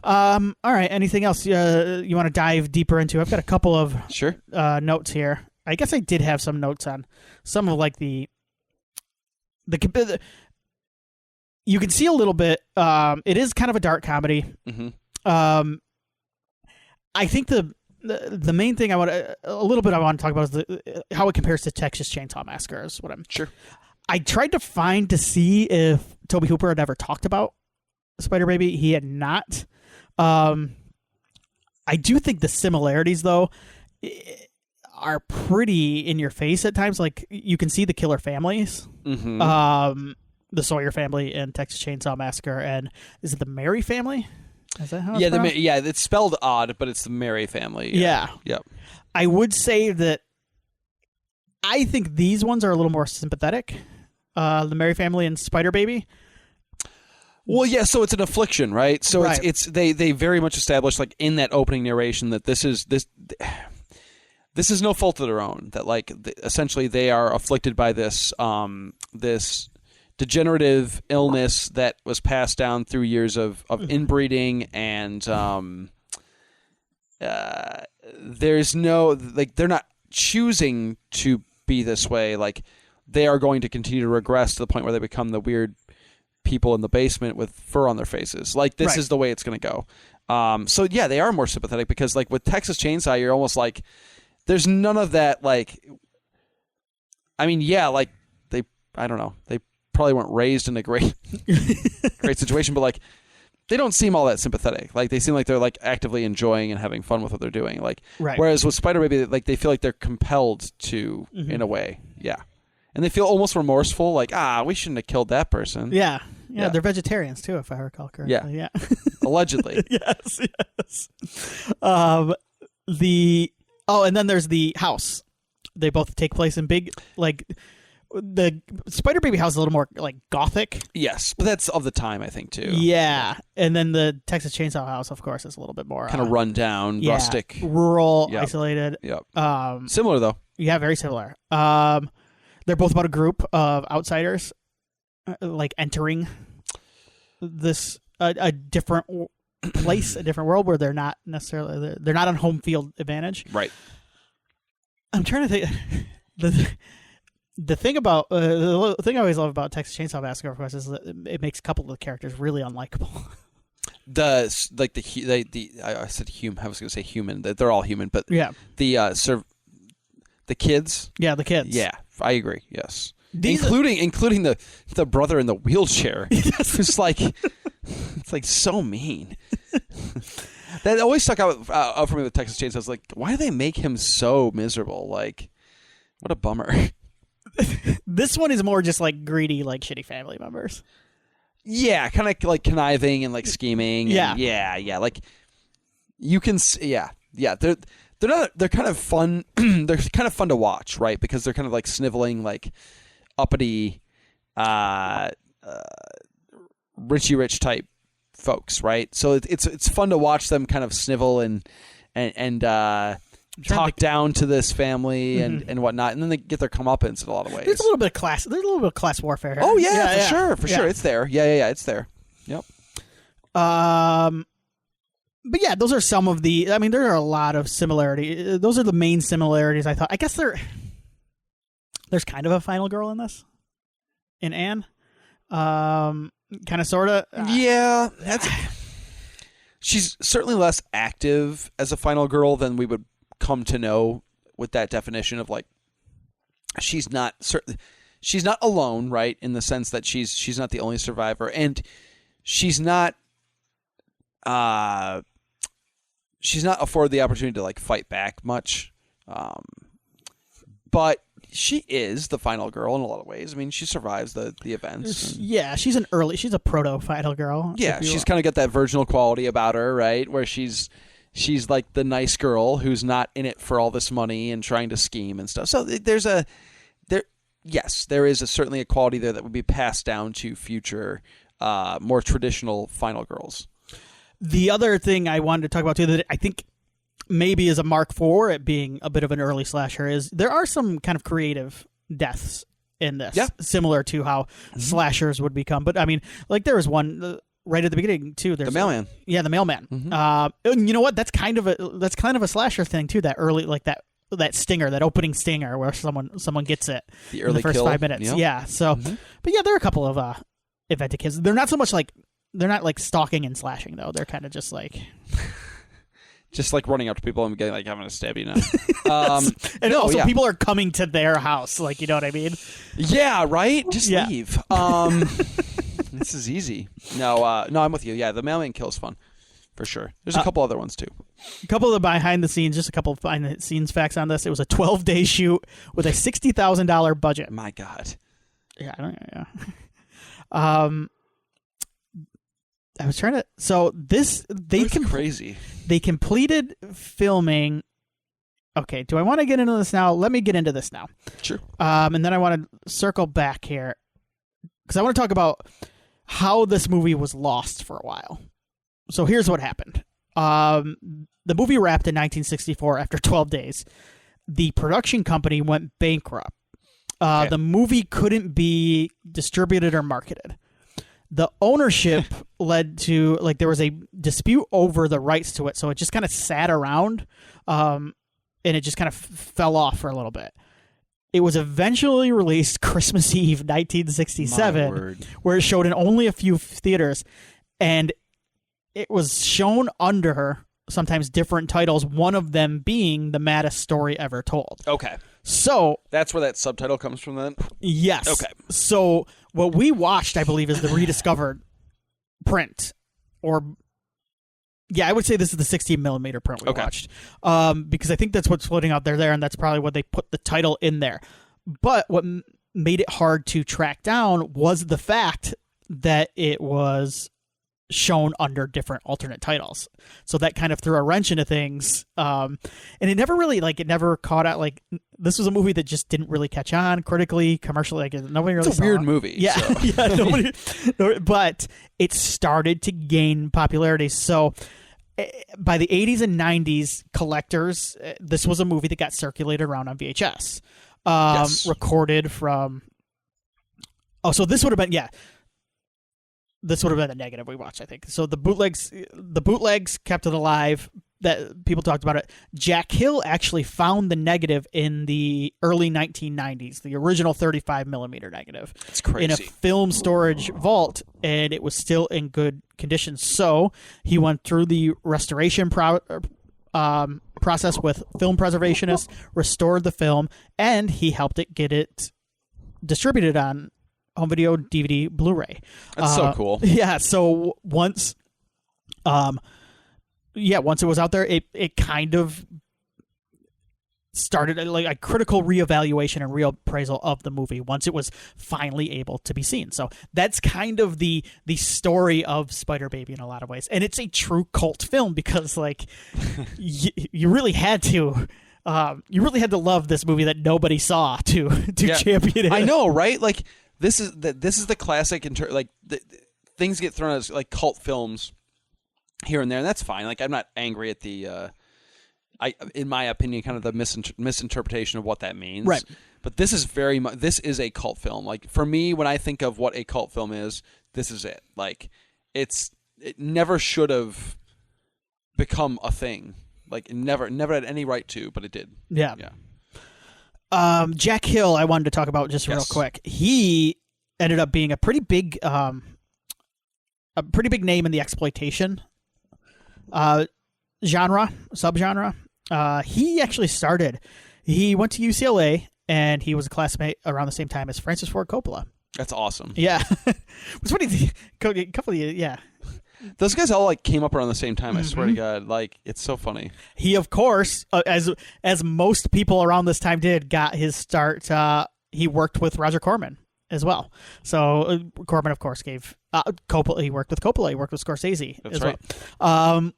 All right. Anything else you want to dive deeper into? I've got a couple of notes here. I guess I did have some notes on some of like the you can see a little bit. It is kind of a dark comedy. I think the main thing I want to talk about is how it compares to Texas Chainsaw Massacre. Is what I'm sure. I tried to see if Tobe Hooper had ever talked about Spider Baby. He had not. I do think the similarities though are pretty in your face at times. Like you can see the killer families. The Sawyer family and Texas Chainsaw Massacre, and is it the Mary family? Is that how it's pronounced? It's spelled odd, but it's the Mary family. Yeah. Yep. I would say that I think these ones are a little more sympathetic. The Mary family and Spider Baby. Well, yeah, so it's an affliction, right? So Right. it's they very much establish, like, in that opening narration, that this is no fault of their own. That, like, essentially they are afflicted by this this degenerative illness that was passed down through years of inbreeding, and there's no, like, they're not choosing to be this way. Like, they are going to continue to regress to the point where they become the weird people in the basement with fur on their faces. Like, this is the way it's going to go. So yeah, they are more sympathetic, because, like, with Texas Chainsaw, you're almost like, there's none of that. Like, I mean, yeah, like, I don't know, they probably weren't raised in a great situation, but, like, they don't seem all that sympathetic. Like, they seem like they're, like, actively enjoying and having fun with what they're doing. Like, whereas with Spider Baby, like, they feel like they're compelled to, in a way. Yeah. And they feel almost remorseful, like, we shouldn't have killed that person. Yeah, they're vegetarians too, if I recall correctly. Yeah. Allegedly. Yes. And then there's the house. They both take place in big, like, the Spider Baby house is a little more, like, gothic. Yes, but that's of the time, I think, too. Yeah. And then the Texas Chainsaw house, of course, is a little bit more kind of run down, rustic, rural, isolated. Yep. Similar though. Yeah, very similar. They're both about a group of outsiders, like, entering this a different place, a different world where they're not necessarily they're not on home field advantage. Right. I'm trying to think. The thing about the thing I always love about Texas Chainsaw Massacre, of course, is that it makes a couple of the characters really unlikable. I said human. I was going to say human. They're all human, but the kids. Yeah, the kids. Yeah, I agree. Yes, including the brother in the wheelchair. Who's like, it's like so mean. That always stuck out for me with Texas Chainsaw. I was like, why do they make him so miserable? Like, what a bummer. This one is more just, like, greedy, like, shitty family members. Yeah, kind of like conniving and, like, scheming. Yeah. And yeah. Like, you can, yeah. They're kind of fun. They're kind of fun to watch, right? Because they're kind of, like, sniveling, like, uppity, Richie Rich type folks, right? So it's fun to watch them kind of snivel and talk down to this family and whatnot, and then they get their comeuppance in a lot of ways. There's a little bit of class. There's a little bit of class warfare here. Oh yeah, for sure, it's there. Yeah, it's there. Yep. But yeah, those are some of the. I mean, there are a lot of similarity. Those are the main similarities. I thought. I guess there's kind of a final girl in this, in Anne. Kind of, sort of. Yeah, she's certainly less active as a final girl than we would come to know with that definition of, like, she's not alone, right, in the sense that she's not the only survivor, and she's not afforded the opportunity to, like, fight back much, but she is the final girl in a lot of ways. I mean, she survives the events. Yeah, she's a proto-final girl. Yeah, she's kind of got that virginal quality about her, right, where she's like the nice girl who's not in it for all this money and trying to scheme and stuff. So there is certainly a quality there that would be passed down to future, more traditional final girls. The other thing I wanted to talk about too, that I think maybe is a mark for it being a bit of an early slasher, is there are some kind of creative deaths in this, similar to how slashers would become. But I mean, like, there was one right at the beginning too. There's the mailman. The mailman. And you know what? That's kind of a slasher thing too. That early, like, that stinger, that opening stinger, where someone gets it in the first kill. 5 minutes. Yep. Yeah. So, but yeah, there are a couple of invented kids. They're not so much like, they're not like stalking and slashing though. They're kind of just like. Just like running up to people and getting like, I'm going to stab you now. People are coming to their house. Like, you know what I mean? Yeah, right? Just leave. This is easy. No, I'm with you. Yeah, the mailman kill is fun. For sure. There's a couple other ones too. A couple of the behind the scenes, just a couple of behind the scenes facts on this. It was a 12-day shoot with a $60,000 budget. My God. Yeah, I don't know. Yeah. I was trying to. So this crazy. They completed filming. Okay, do I want to get into this now? Let me get into this now. Sure. And then I want to circle back here because I want to talk about how this movie was lost for a while. So here's what happened. The movie wrapped in 1964 after 12 days. The production company went bankrupt. The movie couldn't be distributed or marketed. The ownership led to, like, there was a dispute over the rights to it, so it just kind of sat around, and it just kind of fell off for a little bit. It was eventually released Christmas Eve, 1967, where it showed in only a few theaters, and it was shown under sometimes different titles, one of them being The Maddest Story Ever Told. Okay. So that's where that subtitle comes from then? Yes. Okay. So what we watched, I believe, is the rediscovered print. Or, yeah, I would say this is the 16 millimeter print we watched. Because I think that's what's floating out there, and that's probably what they put the title in there. But what made it hard to track down was the fact that it was shown under different alternate titles. So that kind of threw a wrench into things. And it never really, it never caught out. Like, this was a movie that just didn't really catch on critically, commercially. Like, nobody really saw it. It's a weird movie. Yeah. So. Yeah. But it started to gain popularity. So by the 80s and 90s, collectors, this was a movie that got circulated around on VHS. Recorded from... Oh, so this would have been... Yeah. This would have been the negative we watched, I think. So the bootlegs kept it alive. That people talked about it. Jack Hill actually found the negative in the early 1990s, the original 35 millimeter negative. It's crazy. In a film storage vault, and it was still in good condition. So he went through the restoration process with film preservationists, restored the film, and he helped it get it distributed on home video, DVD, Blu-ray. That's so cool. Yeah. So once it was out there, it kind of started like a critical reevaluation and reappraisal of the movie once it was finally able to be seen. So that's kind of the story of Spider Baby in a lot of ways, and it's a true cult film because you really had to. You really had to love this movie that nobody saw to champion it. I know, right? Like. This is the classic, things get thrown as like cult films here and there, and that's fine. Like, I'm not angry at the, in my opinion, kind of the misinterpretation of what that means. Right. But this is this is a cult film. Like, for me, when I think of what a cult film is, this is it. Like, it never should have become a thing. Like, it never had any right to, but it did. Yeah. Yeah. Jack Hill, I wanted to talk about just real quick. He ended up being a pretty big name in the exploitation subgenre. He actually started. He went to UCLA, and he was a classmate around the same time as Francis Ford Coppola. That's awesome. Yeah, it's funny. A couple of yeah. Those guys all came up around the same time. I swear to God, it's so funny. He, of course, as most people around this time did, got his start. He worked with Roger Corman as well. So Corman, of course, gave Coppola. He worked with Coppola. He worked with Scorsese as well.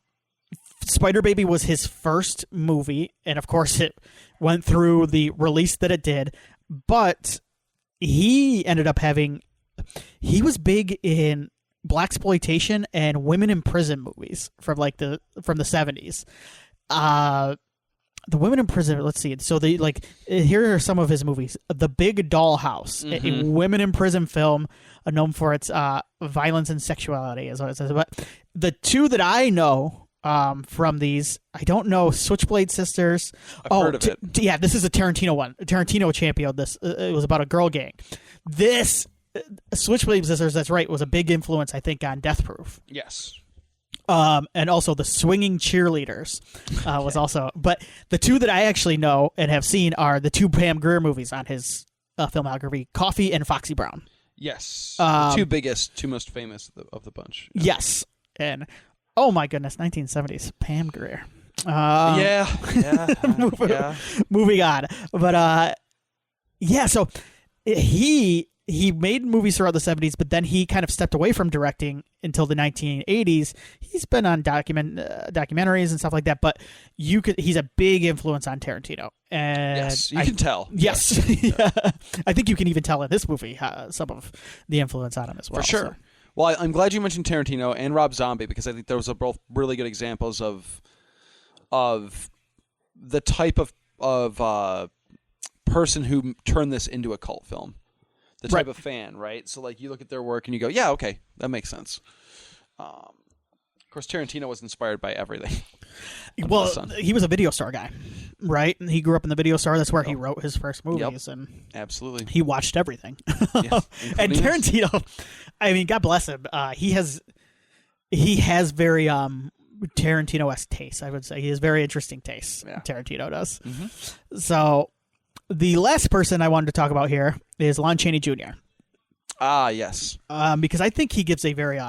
Spider Baby was his first movie, and of course, it went through the release that it did. But he ended up he was big in blaxploitation and women in prison movies from the 70s. The women in prison, let's see. So here are some of his movies. The Big Dollhouse, a women in prison film known for its violence and sexuality, is what it says. But the two that I know from these, I don't know, Switchblade Sisters. I've heard of it. Yeah, this is a Tarantino one. Tarantino championed this. It was about a girl gang. This Switchblade Sisters, that's right, was a big influence, I think, on Death Proof. Yes. And also the Swinging Cheerleaders was also. But the two that I actually know and have seen are the two Pam Grier movies on his filmography, Coffee and Foxy Brown. Yes. The two most famous of the bunch. Yeah. Yes. And, oh my goodness, 1970s, Pam Grier. Moving on. But, so he made movies throughout the 70s, but then he kind of stepped away from directing until the 1980s. He's been on documentaries and stuff like that, but he's a big influence on Tarantino. And yes, you can tell. Yes. Yeah. I think you can even tell in this movie some of the influence on him as well. For sure. So. Well, I'm glad you mentioned Tarantino and Rob Zombie because I think those are both really good examples of the type of person who turned this into a cult film. The type of fan, right? So, like, you look at their work and you go, yeah, okay, that makes sense. Of course, Tarantino was inspired by everything. Well, he was a video store guy, right? And he grew up in the video store. That's where he wrote his first movies. Yep. And absolutely. He watched everything. Yes, and Tarantino, I mean, God bless him. He has very Tarantino-esque tastes, I would say. He has very interesting tastes. Yeah. Tarantino does. Mm-hmm. So the last person I wanted to talk about here is Lon Chaney Jr. Ah, yes. Because I think he gives a very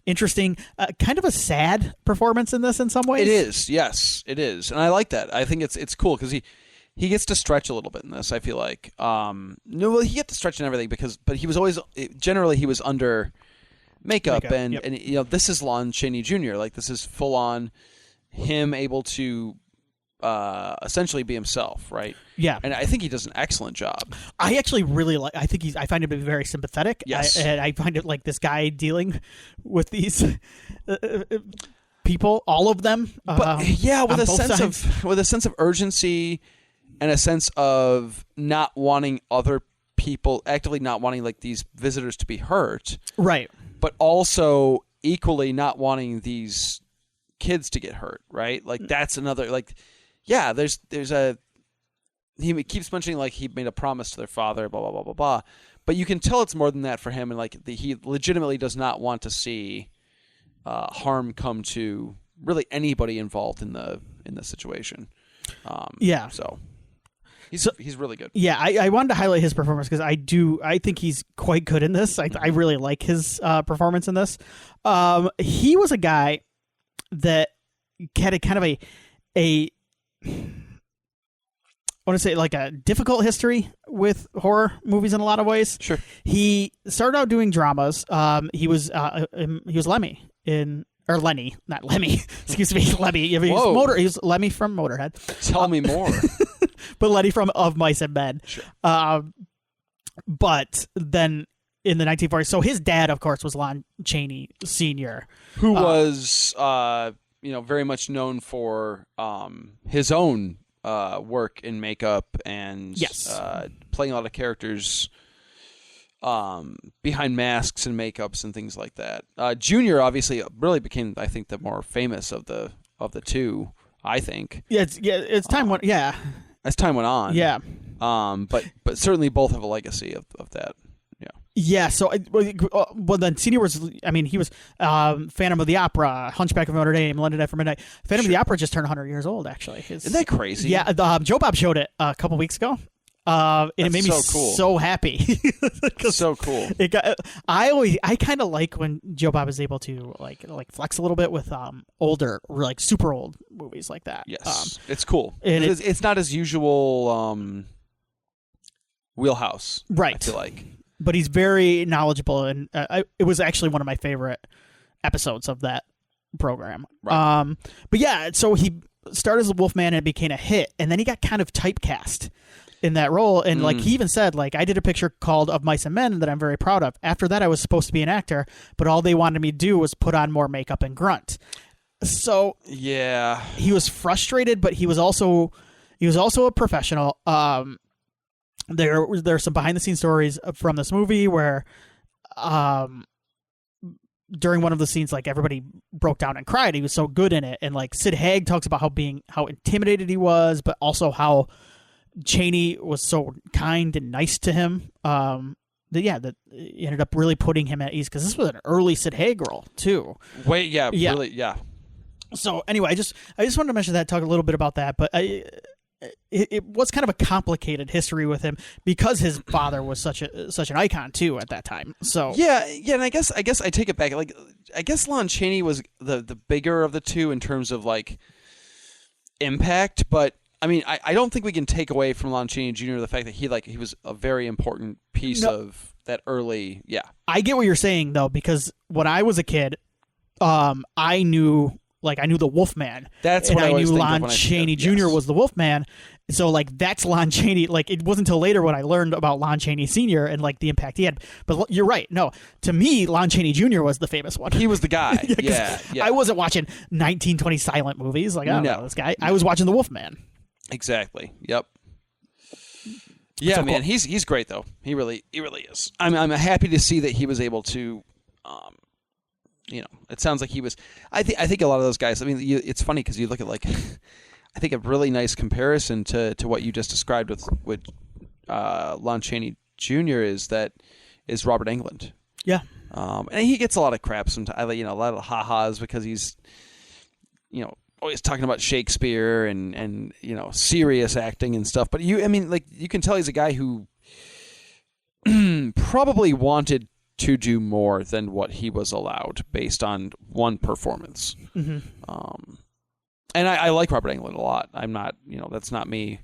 interesting, kind of a sad performance in this in some ways. It is, yes, it is, and I like that. I think it's cool because he gets to stretch a little bit in this. I feel like he gets to stretch in everything but he was always generally he was under makeup. And you know, this is Lon Chaney Jr. Like, this is full on him able to essentially be himself, right? Yeah, and I think he does an excellent job. I actually really like. I find him to be very sympathetic. Yes, and I find it like this guy dealing with these people, all of them. But with a sense of urgency and a sense of not wanting other people, actively not wanting like these visitors to be hurt, right? But also equally not wanting these kids to get hurt, right? Like, that's another like. Yeah, there's he keeps mentioning like he made a promise to their father, blah blah blah blah blah. But you can tell it's more than that for him, and like he legitimately does not want to see harm come to really anybody involved in the situation. So he's really good. Yeah, I wanted to highlight his performance because I think he's quite good in this. I really like his performance in this. He was a guy that had a kind of a I want to say like a difficult history with horror movies in a lot of ways. Sure. He started out doing dramas. He was Lemmy or Lenny, not Lemmy. Excuse me, Lemmy. He was Lemmy from Motorhead. Tell me more. But Lenny from Of Mice and Men. Sure. But then in the 1940s, so his dad, of course, was Lon Chaney Sr., who was very much known for his own work in makeup and playing a lot of characters behind masks and makeups and things like that. Junior obviously really became, I think, the more famous of the two. I think. It's time went. Yeah. As time went on. Yeah. But certainly both have a legacy of that. Yeah, so then Senior was, I mean, he was Phantom of the Opera, Hunchback of Notre Dame, London After Midnight. Phantom of the Opera just turned 100 years old, actually. Isn't that crazy? Yeah, Joe Bob showed it a couple weeks ago. And it made me so happy. So cool. I kind of like when Joe Bob is able to like flex a little bit with older, like super old movies like that. Yes, it's cool. And it's not his usual wheelhouse, right? I feel like. But he's very knowledgeable, and it was actually one of my favorite episodes of that program. Right. But yeah, so he started as a Wolfman and it became a hit, and then he got kind of typecast in that role. And like he even said, like, I did a picture called Of Mice and Men that I'm very proud of. After that, I was supposed to be an actor, but all they wanted me to do was put on more makeup and grunt. So yeah, he was frustrated, but he was also a professional. There's some behind the scenes stories from this movie where during one of the scenes, like, everybody broke down and cried. He was so good in it. And like Sid Haig talks about how intimidated he was, but also how Chaney was so kind and nice to him. That ended up really putting him at ease, because this was an early Sid Haig role too. Really, yeah. So anyway, I just wanted to mention that, talk a little bit about that, but it was kind of a complicated history with him because his father was such an icon too at that time. So yeah, and I guess I take it back. Like, I guess Lon Chaney was the bigger of the two in terms of like impact, but I mean, I don't think we can take away from Lon Chaney Jr. the fact that he was a very important piece of that early. Yeah, I get what you're saying though, because when I was a kid, I knew Like, I knew the Wolfman. That's and what I always knew think of Lon when I think Chaney of- Jr. yes. was the Wolfman. So, like, that's Lon Chaney. Like, it wasn't until later when I learned about Lon Chaney Sr. and, like, the impact he had. But you're right. No, to me, Lon Chaney Jr. was the famous one. He was the guy. yeah. I wasn't watching 1920 silent movies. Like, I don't know this guy. I was watching the Wolfman. Exactly. Yep. Yeah, so man, cool. he's great though. He really is. I'm happy to see that he was able to, it sounds like he was. I think a lot of those guys. I mean, it's funny because you look at, like, I think a really nice comparison to what you just described with Lon Chaney Jr. is Robert Englund. Yeah. And he gets a lot of crap sometimes. A lot of ha-has because he's, always talking about Shakespeare and serious acting and stuff. But you can tell he's a guy who probably wanted to do more than what he was allowed based on one performance. Mm-hmm. And I like Robert Englund a lot. I'm not, that's not me.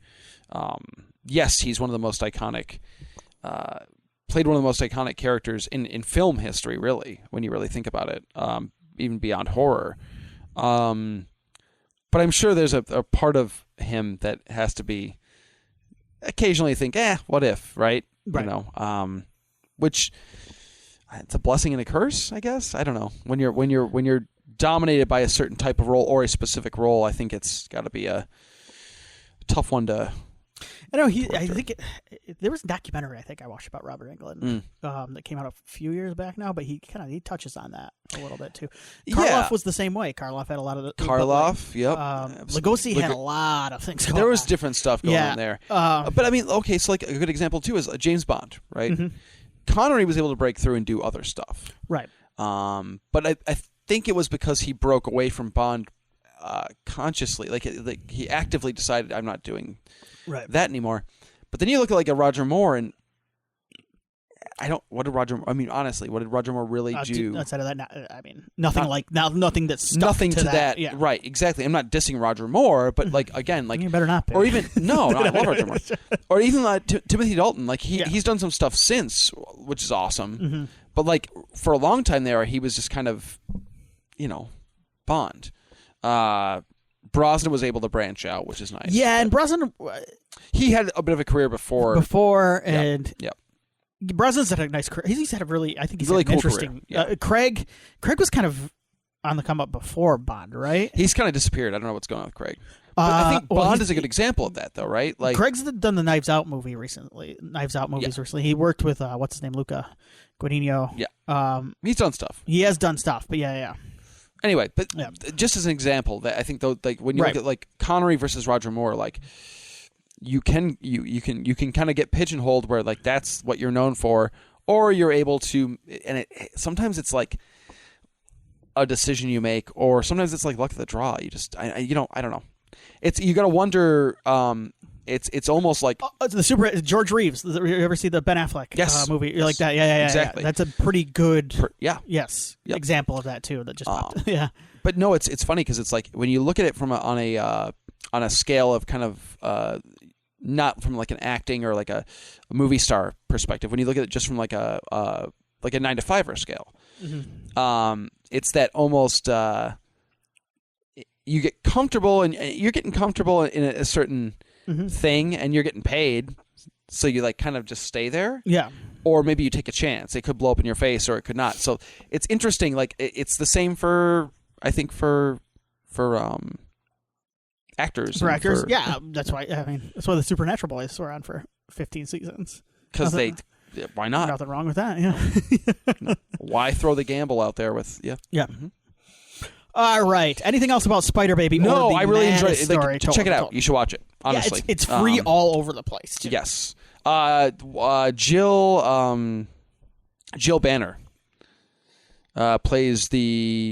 Yes, he's one of the most iconic, played one of the most iconic characters in film history, really, when you really think about it, even beyond horror. But I'm sure there's a part of him that has to be occasionally think, what if, right? Right. Which it's a blessing and a curse, I guess. I don't know. When you're dominated by a certain type of role or a specific role, I think it's got to be a tough one to. I know I think there was a documentary I think I watched about Robert Englund that came out a few years back now, but he touches on that a little bit too. Karloff was the same way. Karloff had a lot of the Karloff, yep. Lugosi had a lot of things going on. There was different stuff going on there. But I mean, okay, so like a good example too is James Bond, right? Mm-hmm. Connery was able to break through and do other stuff. Right. But I think it was because he broke away from Bond consciously. Like he actively decided, I'm not doing that anymore. But then you look at like a Roger Moore, and what did Roger Moore really do? Outside of that, nothing that's stuck nothing to that. Yeah. Right, exactly. I'm not dissing Roger Moore, but again, you better not be. Or even no, I love Roger Moore. Or even Timothy Dalton, he's done some stuff since, which is awesome. Mm-hmm. But like for a long time there, he was just kind of, Bond. Brosnan was able to branch out, which is nice. Yeah, and Brosnan, he had a bit of a career before, and Brosnan's had a nice career. He's had a really, I think he's really had an cool interesting. Career. Yeah. Craig was kind of on the come up before Bond, right? He's kind of disappeared. I don't know what's going on with Craig. But I think Bond is a good example of that, though, right? Like Craig's done the Knives Out movie recently. Recently. He worked with what's his name, Luca Guadagnino. Yeah, he's done stuff. He has done stuff, but yeah. Anyway, but just as an example, that I think though, like when you look at like Connery versus Roger Moore, like you can kind of get pigeonholed where like that's what you're known for, or you're able to, and sometimes it's like a decision you make, or sometimes it's like luck of the draw. You just I don't know. It's you got to wonder. It's almost like the George Reeves. You ever see the Ben Affleck movie like that? Yeah, exactly. Yeah. That's a pretty good example of that too. That just popped. Yeah, but no, it's funny because it's like when you look at it from on a scale of kind of not from like an acting or like a movie star perspective. When you look at it just from like a 9 to 5 scale, it's that almost you get comfortable and you're getting comfortable in a certain thing, and you're getting paid, so you like kind of just stay there. Yeah. Or maybe you take a chance. It could blow up in your face, or it could not. So it's interesting. Like it's the same for I think for actors. For actors, that's why. I mean, that's why the Supernatural boys were on for 15 seasons. Because why not? Nothing wrong with that. Yeah. Why throw the gamble out there with Yeah. Mm-hmm. All right. Anything else about Spider Baby? No, I really enjoyed it. Like, check it out. You should watch it. Honestly, it's free all over the place. Too. Yes. Jill Banner plays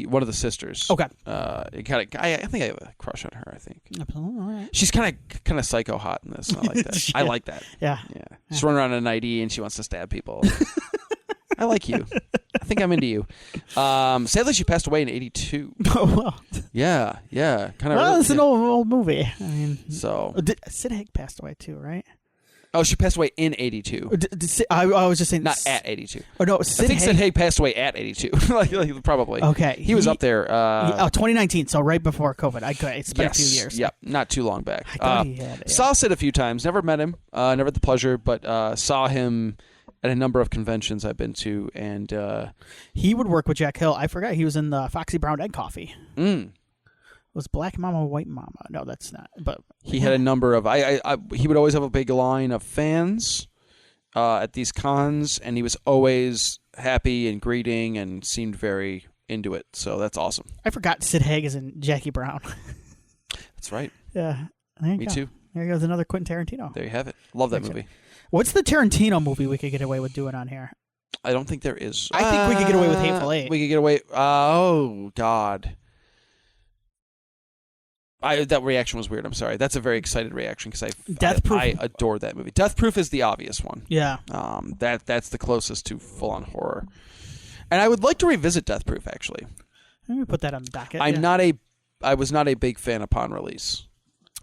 one of the sisters. Okay. I think I have a crush on her. I think. All right. She's kind of psycho hot in this. I like that. Yeah. I like that. Yeah. She's running around in an ID and she wants to stab people. I like you. I think I'm into you. Sadly, she passed away in '82. Oh, well. Yeah. Kind of. Well, it's an old movie. I mean, so Sid Haig passed away too, right? Oh, she passed away in 82. I was just saying... Not at 82. Oh, no, I think Sid Haig passed away at 82. like, probably. Okay. He was up there. 2019, so right before COVID. It's been a few years. Yep, not too long back. I thought he had it. Saw Sid a few times. Never met him. Never had the pleasure, but saw him at a number of conventions I've been to. And he would work with Jack Hill. I forgot he was in the Foxy Brown Egg Coffee. Was Black Mama White Mama? No, that's not. But he had a number of. He would always have a big line of fans at these cons, and he was always happy and greeting and seemed very into it. So that's awesome. I forgot Sid Haig is in Jackie Brown. That's right. Yeah, there you Me go. too. There goes another Quentin Tarantino. There you have it. Love that movie. What's the Tarantino movie we could get away with doing on here? I don't think there is. I think we could get away with Hateful Eight. We could get away. Oh God. That reaction was weird. I'm sorry. That's a very excited reaction because I adore that movie. Death Proof is the obvious one. Yeah. That's the closest to full-on horror. And I would like to revisit Death Proof, actually. Let me put that on the docket. I was not a big fan upon release.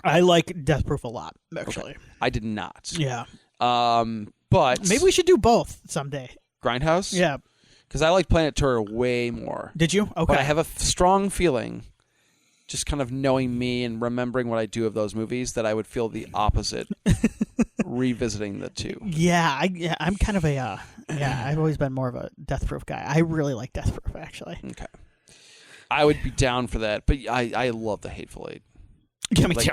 I like Death Proof a lot, actually. Okay. I did not. Yeah. But maybe we should do both someday. Grindhouse? Yeah. Because I like Planet Terror way more. Did you? Okay. But I have a strong feeling, just kind of knowing me and remembering what I do of those movies, that I would feel the opposite revisiting the two. Yeah, I'm kind of a I've always been more of a Death Proof guy. I really like Death Proof, actually. Okay. I would be down for that, but I love The Hateful Eight. Yeah, me too.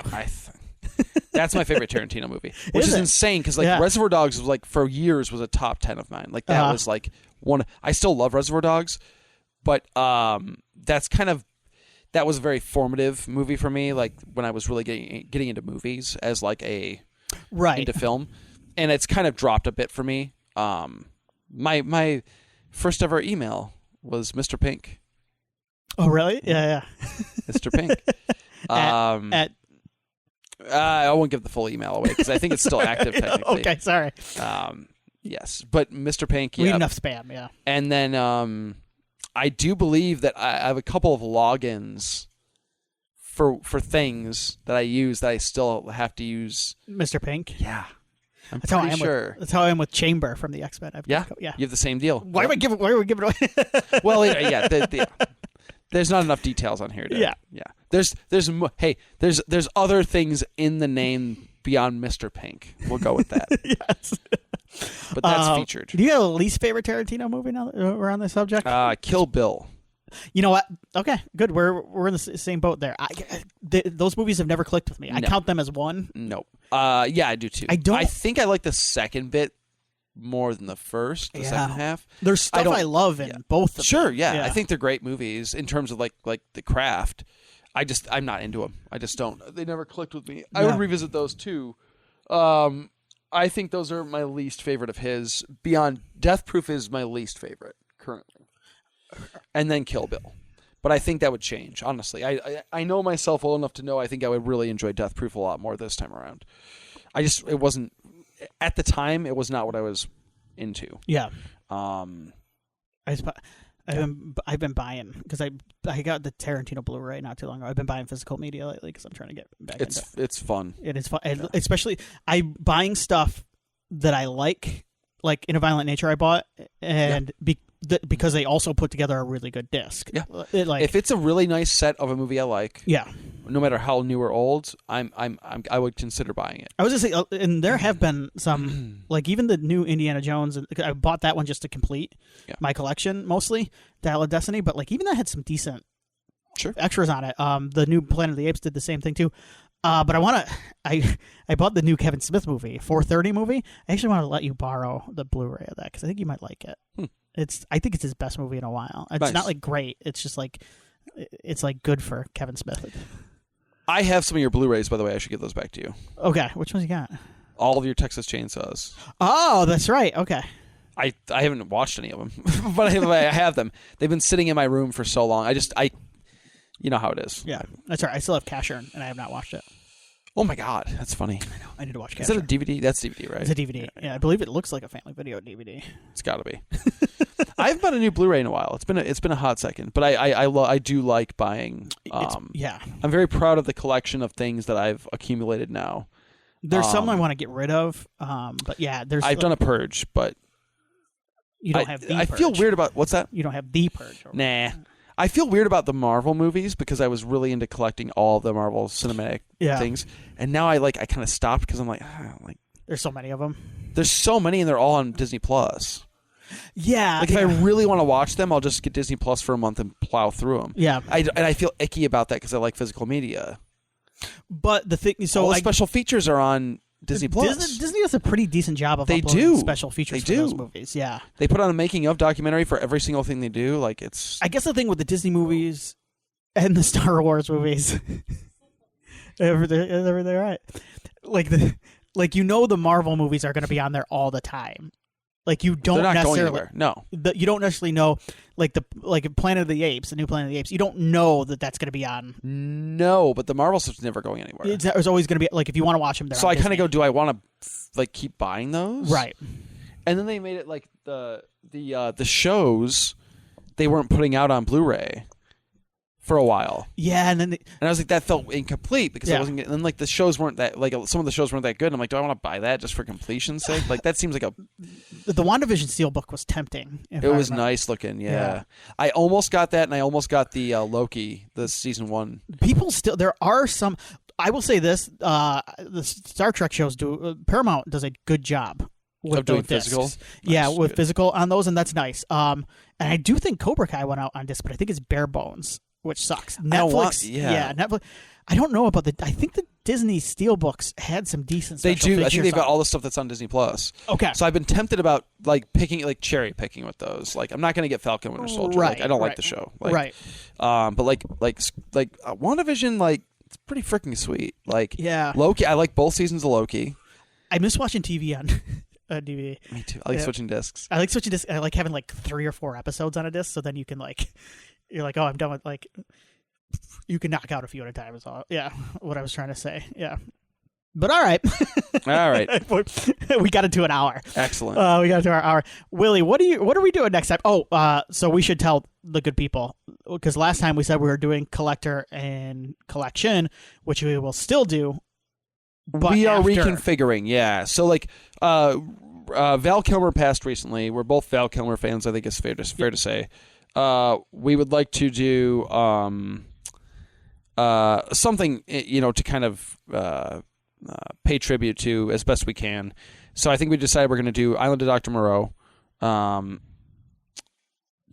That's my favorite Tarantino movie, which is insane because Reservoir Dogs was for years was a top 10 of mine. Like that was like one. I still love Reservoir Dogs, but that's kind of. That was a very formative movie for me, like when I was really getting into movies as like into film, and it's kind of dropped a bit for me. My first ever email was Mr. Pink. Oh really? Yeah. Mr. Pink. I won't give the full email away because I think it's still active technically. Okay, sorry. Yes, but Mr. Pink. We need enough spam. Yeah. And then I do believe that I have a couple of logins for things that I use that I still have to use. Mr. Pink? Yeah. That's how I am with Chamber from the X-Men. Yeah? You have the same deal. Why do we give it away? Well, yeah. There's not enough details on here. Yeah. There's other things in the name beyond Mr. Pink. We'll go with that. Yes. But that's featured. Do you have a least favorite Tarantino movie now that we're on this subject? Kill Bill. You know what? Okay, good. We're in the same boat there. Those movies have never clicked with me. I count them as one. Nope. Yeah, I do too. I think I like the second bit more than the first, second half. There's stuff I love in both of them. Sure, yeah. I think they're great movies in terms of like the craft. I'm not into them. I just don't. They never clicked with me. I would revisit those too. I think those are my least favorite of his. Beyond Death Proof is my least favorite currently. And then Kill Bill. But I think that would change, honestly. I know myself well enough to know I think I would really enjoy Death Proof a lot more this time around. It wasn't, at the time, it was not what I was into. Yeah. I've been buying, because I got the Tarantino Blu-ray not too long ago. I've been buying physical media lately because I'm trying to get back into it. It's fun. It is fun. Yeah. Especially, I'm buying stuff that I like In a Violent Nature I bought, and because they also put together a really good disc. Yeah. If it's a really nice set of a movie I like, no matter how new or old, I would consider buying it. I was just saying, and there have been some, like even the new Indiana Jones. I bought that one just to complete my collection, mostly Dial of Destiny. But like even that had some decent extras on it. The new Planet of the Apes did the same thing too. But I bought the new Kevin Smith movie, 4:30 movie. I actually want to let you borrow the Blu-ray of that because I think you might like it. I think it's his best movie in a while. It's not like great. It's just like it's like good for Kevin Smith. I have some of your Blu-rays, by the way. I should give those back to you. Okay, which ones you got? All of your Texas Chainsaws. Oh, that's right. Okay. I haven't watched any of them, but I have them. They've been sitting in my room for so long. You know how it is. Yeah, that's right. I still have Casher, and I have not watched it. Oh my God, that's funny. I know. I need to watch Casher. Is that a DVD? That's DVD, right? It's a DVD. Yeah, I believe it looks like a family video DVD. It's got to be. I haven't bought a new Blu-ray in a while. It's been a hot second, but I do like buying. I'm very proud of the collection of things that I've accumulated now. There's some I want to get rid of, but yeah, I've done a purge, but you don't have the I purge. feel weird about what's that? You don't have the purge. Nah. I feel weird about the Marvel movies because I was really into collecting all the Marvel cinematic things, and now I kind of stopped because I'm like there's so many of them. There's so many, and they're all on Disney Plus. Yeah, if I really want to watch them, I'll just get Disney Plus for a month and plow through them. Yeah, and I feel icky about that because I like physical media. But the thing, all the special features are on Disney Plus. Disney does a pretty decent job of uploading special features for those movies. Yeah, they put on a making of documentary for every single thing they do. It's. I guess the thing with the Disney movies and the Star Wars movies, everything right. The Marvel movies are going to be on there all the time. You don't They're not necessarily going anywhere. No, you don't necessarily know Planet of the Apes, the new Planet of the Apes. You don't know that's going to be on. No, but the Marvel stuff's never going anywhere. It's always going to be if you want to watch them. So I kind of go, do I want to keep buying those? Right. And then they made it the shows they weren't putting out on Blu-ray for a while. Yeah, and I was like, that felt incomplete because I wasn't getting. And the shows weren't that some of the shows weren't that good. And I'm like, do I want to buy that just for completion's sake? That seems like a. The WandaVision Steelbook was tempting. It was nice looking. Yeah, I almost got that, and I almost got the Loki, the season 1. People still there are some. I will say this: the Star Trek shows Paramount does a good job with doing physical. Nice, with physical on those, and that's nice. And I do think Cobra Kai went out on disc, but I think it's bare bones, which sucks. Netflix, Netflix. I don't know about I think the Disney Steelbooks had some decent. They do. I think they've got all the stuff that's on Disney Plus. Okay. So I've been tempted about picking, cherry picking with those. I'm not going to get Falcon Winter Soldier. Right. I don't like the show. Right. But WandaVision, it's pretty freaking sweet. Loki. I like both seasons of Loki. I miss watching TV on DVD. Me too. I like switching discs. I like switching discs. I like having 3 or 4 episodes on a disc, so then you can you're like, oh, I'm done with you can knock out a few at a time. Is all. Yeah, what I was trying to say. Yeah, but all right. All right. We got into an hour. Excellent. We got into our hour. Willie, what are we doing next time? Oh, so we should tell the good people, because last time we said we were doing collector and collection, which we will still do. But we are reconfiguring. Yeah. So Val Kilmer passed recently. We're both Val Kilmer fans. I think it's fair to say. We would like to do something, to kind of pay tribute to as best we can. So I think we decided we're going to do Island of Dr. Moreau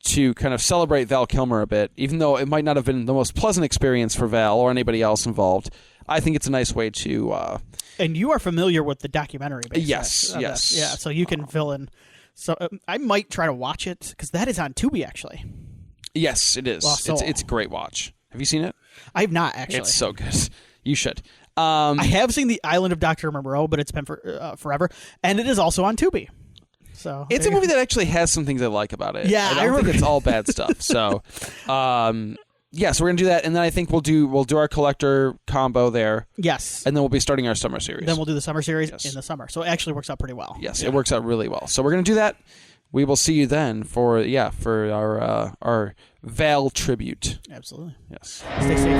to kind of celebrate Val Kilmer a bit, even though it might not have been the most pleasant experience for Val or anybody else involved. I think it's a nice way to... and you are familiar with the documentary. Yes. Yeah, so you can fill in... So I might try to watch it, because that is on Tubi, actually. Yes, it is. It's a great watch. Have you seen it? I have not, actually. It's so good. You should. I have seen the Island of Dr. Moreau, but it's been forever, and it is also on Tubi. So it's a movie that actually has some things I like about it. Yeah, I don't think it's all bad stuff. So, so we're gonna do that, and then I think we'll do our collector combo there. Yes, and then we'll be starting our summer series. Then we'll do the summer series in the summer. So it actually works out pretty well. Yes, it works out really well. So we're gonna do that. We will see you then for our Val tribute. Absolutely. Yes. Stay safe.